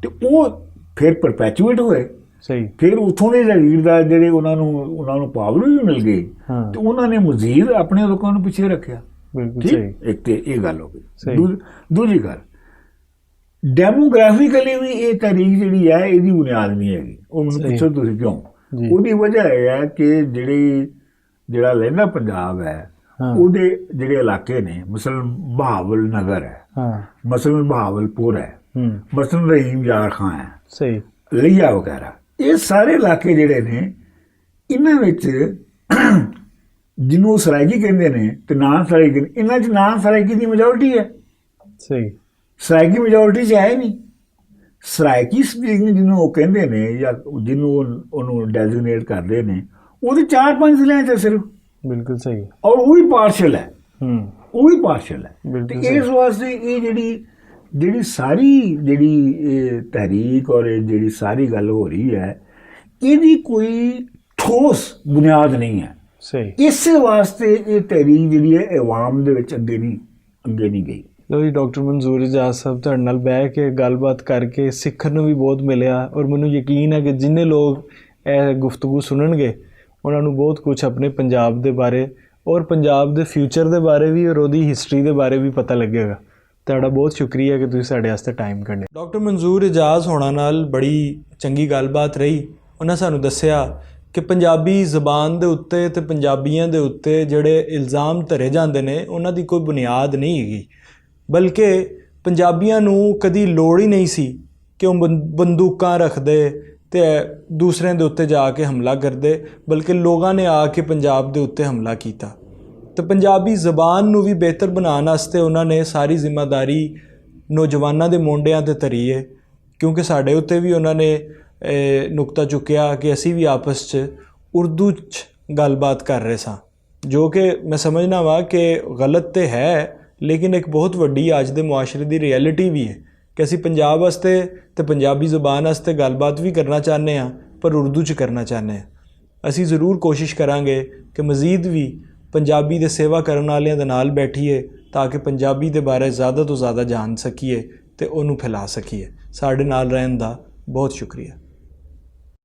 ਤੇ ਉਹ ਫਿਰ ਪਰਪੈਚੁਏਟ ਹੋਏ। ਸਹੀ। ਫਿਰ ਉੱਥੋਂ ਦੇ ਜਾਗੀਰਦਾਰ ਜਿਹੜੇ ਉਹਨਾਂ ਨੂੰ ਪਾਵਰ ਵੀ ਮਿਲ ਗਈ ਤੇ ਉਹਨਾਂ ਨੇ ਮਜ਼ੀਦ ਆਪਣੇ ਲੋਕਾਂ ਨੂੰ ਪਿੱਛੇ ਰੱਖਿਆ। ਬਿਲਕੁਲ ਸਹੀ। ਇੱਕ ਤੇ ਇਹ ਗੱਲ ਹੋ ਗਈ। ਦੂਜੀ ਗੱਲ, ਡੈਮੋਗ੍ਰਾਫਿਕਲੀ ਵੀ ਇਹ ਤਹਿਰੀਕ ਜਿਹੜੀ ਹੈ ਇਹਦੀ ਬੁਨਿਆਦ ਨਹੀਂ ਹੈਗੀ। ਉਹ ਮੈਨੂੰ ਪੁੱਛੋ ਤੁਸੀਂ ਕਿਉਂ? ਉਹਦੀ ਵਜ੍ਹਾ ਇਹ ਹੈ ਕਿ ਜਿਹੜਾ ਲਹਿੰਦਾ ਪੰਜਾਬ ਹੈ ਉਹਦੇ ਜਿਹੜੇ ਇਲਾਕੇ ਨੇ, ਮਸਲਨ ਬਹਾਵਲ ਨਗਰ ਹੈ, ਮਸਲਨ ਬਹਾਵਲਪੁਰ ਹੈ, ਮਸਲਨ ਰਹੀਮ ਯਾਰ ਖਾਂ ਹੈ, ਸਹੀ, ਲਈਆ ਵਗੈਰਾ, ਇਹ ਸਾਰੇ ਇਲਾਕੇ ਜਿਹੜੇ ਨੇ ਇਹਨਾਂ ਵਿੱਚ ਜਿਹਨੂੰ ਸਰਾਇਕੀ ਕਹਿੰਦੇ ਨੇ ਤੇ ਨਾਨ ਸਰਾਇਕੀ, ਇਹਨਾਂ 'ਚ ਨਾਨ ਸਰਾਇਕੀ ਦੀ ਮੈਜੋਰਿਟੀ ਹੈ। ਸਹੀ। ਸਰਾਇਕੀ ਮੈਜੋਰਿਟੀ 'ਚ ਹੈ ਨਹੀਂ। ਸਰਾਇਕੀ ਸਪੀਕਿੰਗ ਜਿਹਨੂੰ ਉਹ ਕਹਿੰਦੇ ਨੇ ਜਾਂ ਜਿਹਨੂੰ ਉਹਨੂੰ ਡੈਜ਼ਿਗਨੇਟ ਕਰਦੇ ਨੇ, ਉਹਦੇ 4-5 ਜ਼ਿਲ੍ਹਿਆਂ 'ਚ ਸਿਰਫ। ਬਿਲਕੁਲ ਸਹੀ। ਔਰ ਉਹ ਵੀ ਪਾਰਸ਼ਲ ਹੈ। ਉਹ ਵੀ ਪਾਰਸ਼ਲ ਹੈ। ਤੇ ਇਸ ਵਾਸਤੇ ਇਹ ਜਿਹੜੀ ਸਾਰੀ ਜਿਹੜੀ ਤਹਿਰੀਕ ਔਰ ਜਿਹੜੀ ਸਾਰੀ ਗੱਲ ਹੋ ਰਹੀ ਹੈ, ਇਹਦੀ ਕੋਈ ਠੋਸ ਬੁਨਿਆਦ ਨਹੀਂ ਹੈ। ਸਹੀ। ਇਸੇ ਵਾਸਤੇ ਇਹ ਤਹਿਰੀਕ ਜਿਹੜੀ ਹੈ ਅਵਾਮ ਦੇ ਵਿੱਚ ਅੱਗੇ ਨਹੀਂ ਗਈ। ਲੋ ਜੀ, ਡਾਕਟਰ ਮਨਜ਼ੂਰ ਇਜਾਜ਼ ਸਾਹਿਬ, ਤੁਹਾਡੇ ਨਾਲ ਬਹਿ ਕੇ ਗੱਲਬਾਤ ਕਰਕੇ ਸਿੱਖਣ ਨੂੰ ਵੀ ਬਹੁਤ ਮਿਲਿਆ ਔਰ ਮੈਨੂੰ ਯਕੀਨ ਹੈ ਕਿ ਜਿੰਨੇ ਲੋਕ ਇਹ ਗੁਫ਼ਤਗੂ ਸੁਣਨਗੇ ਉਹਨਾਂ ਨੂੰ ਬਹੁਤ ਕੁਝ ਆਪਣੇ ਪੰਜਾਬ ਦੇ ਬਾਰੇ ਔਰ ਪੰਜਾਬ ਦੇ ਫਿਊਚਰ ਦੇ ਬਾਰੇ ਵੀ ਔਰ ਉਹਦੀ ਹਿਸਟਰੀ ਦੇ ਬਾਰੇ ਵੀ ਪਤਾ ਲੱਗੇਗਾ। ਤੁਹਾਡਾ ਬਹੁਤ ਸ਼ੁਕਰੀਆ ਕਿ ਤੁਸੀਂ ਸਾਡੇ ਵਾਸਤੇ ਟਾਈਮ ਕੱਢਿਆ। ਡਾਕਟਰ ਮਨਜ਼ੂਰ ਇਜਾਜ਼ ਹੋਣਾ ਨਾਲ ਬੜੀ ਚੰਗੀ ਗੱਲਬਾਤ ਰਹੀ। ਉਹਨਾਂ ਸਾਨੂੰ ਦੱਸਿਆ ਕਿ ਪੰਜਾਬੀ ਜ਼ਬਾਨ ਦੇ ਉੱਤੇ ਤੇ ਪੰਜਾਬੀਆਂ ਦੇ ਉੱਤੇ ਜਿਹੜੇ ਇਲਜ਼ਾਮ ਧਰੇ ਜਾਂਦੇ ਨੇ ਉਹਨਾਂ ਦੀ ਕੋਈ ਬੁਨਿਆਦ ਨਹੀਂ ਹੈਗੀ, ਬਲਕਿ ਪੰਜਾਬੀਆਂ ਨੂੰ ਕਦੀ ਲੋੜ ਹੀ ਨਹੀਂ ਸੀ ਕਿ ਉਹ ਬੰਦੂਕਾਂ ਰੱਖਦੇ ਤੇ ਦੂਸਰਿਆਂ ਦੇ ਉੱਤੇ ਜਾ ਕੇ ਹਮਲਾ ਕਰਦੇ, ਬਲਕਿ ਲੋਕਾਂ ਨੇ ਆ ਕੇ ਪੰਜਾਬ ਦੇ ਉੱਤੇ ਹਮਲਾ ਕੀਤਾ। ਤੇ ਪੰਜਾਬੀ ਜ਼ਬਾਨ ਨੂੰ ਵੀ ਬਿਹਤਰ ਬਣਾਉਣ ਵਾਸਤੇ ਉਹਨਾਂ ਨੇ ਸਾਰੀ ਜ਼ਿੰਮੇਵਾਰੀ ਨੌਜਵਾਨਾਂ ਦੇ ਮੋਢਿਆਂ 'ਤੇ ਧਰੀ ਹੈ, ਕਿਉਂਕਿ ਸਾਡੇ ਉੱਤੇ ਵੀ ਉਹਨਾਂ ਨੇ ਨੁਕਤਾ ਚੁੱਕਿਆ ਕਿ ਅਸੀਂ ਵੀ ਆਪਸ 'ਚ ਉਰਦੂ 'ਚ ਗੱਲਬਾਤ ਕਰ ਰਹੇ ਸਾਂ, ਜੋ ਕਿ ਮੈਂ ਸਮਝਦਾ ਵਾ ਕਿ ਗਲਤ ਤਾਂ ਹੈ, ਲੇਕਿਨ ਇੱਕ ਬਹੁਤ ਵੱਡੀ ਅੱਜ ਦੇ ਮੁਆਸ਼ਰੇ ਦੀ ਰਿਐਲਿਟੀ ਵੀ ਹੈ ਕਿ ਅਸੀਂ ਪੰਜਾਬ ਵਾਸਤੇ ਤੇ ਪੰਜਾਬੀ ਜ਼ੁਬਾਨ ਵਾਸਤੇ ਗੱਲਬਾਤ ਵੀ ਕਰਨਾ ਚਾਹੁੰਦੇ ਹਾਂ, ਪਰ ਉਰਦੂ 'ਚ ਕਰਨਾ ਚਾਹੁੰਦੇ ਹਾਂ। ਅਸੀਂ ਜ਼ਰੂਰ ਕੋਸ਼ਿਸ਼ ਕਰਾਂਗੇ ਕਿ ਮਜ਼ੀਦ ਵੀ ਪੰਜਾਬੀ ਦੇ ਸੇਵਾ ਕਰਨ ਵਾਲਿਆਂ ਦੇ ਨਾਲ ਬੈਠੀਏ ਤਾਂ ਕਿ ਪੰਜਾਬੀ ਦੇ ਬਾਰੇ ਜ਼ਿਆਦਾ ਤੋਂ ਜ਼ਿਆਦਾ ਜਾਣ ਸਕੀਏ ਤੇ ਉਹਨੂੰ ਫੈਲਾ ਸਕੀਏ। ਸਾਡੇ ਨਾਲ ਰਹਿਣ ਦਾ ਬਹੁਤ ਸ਼ੁਕਰੀਆ।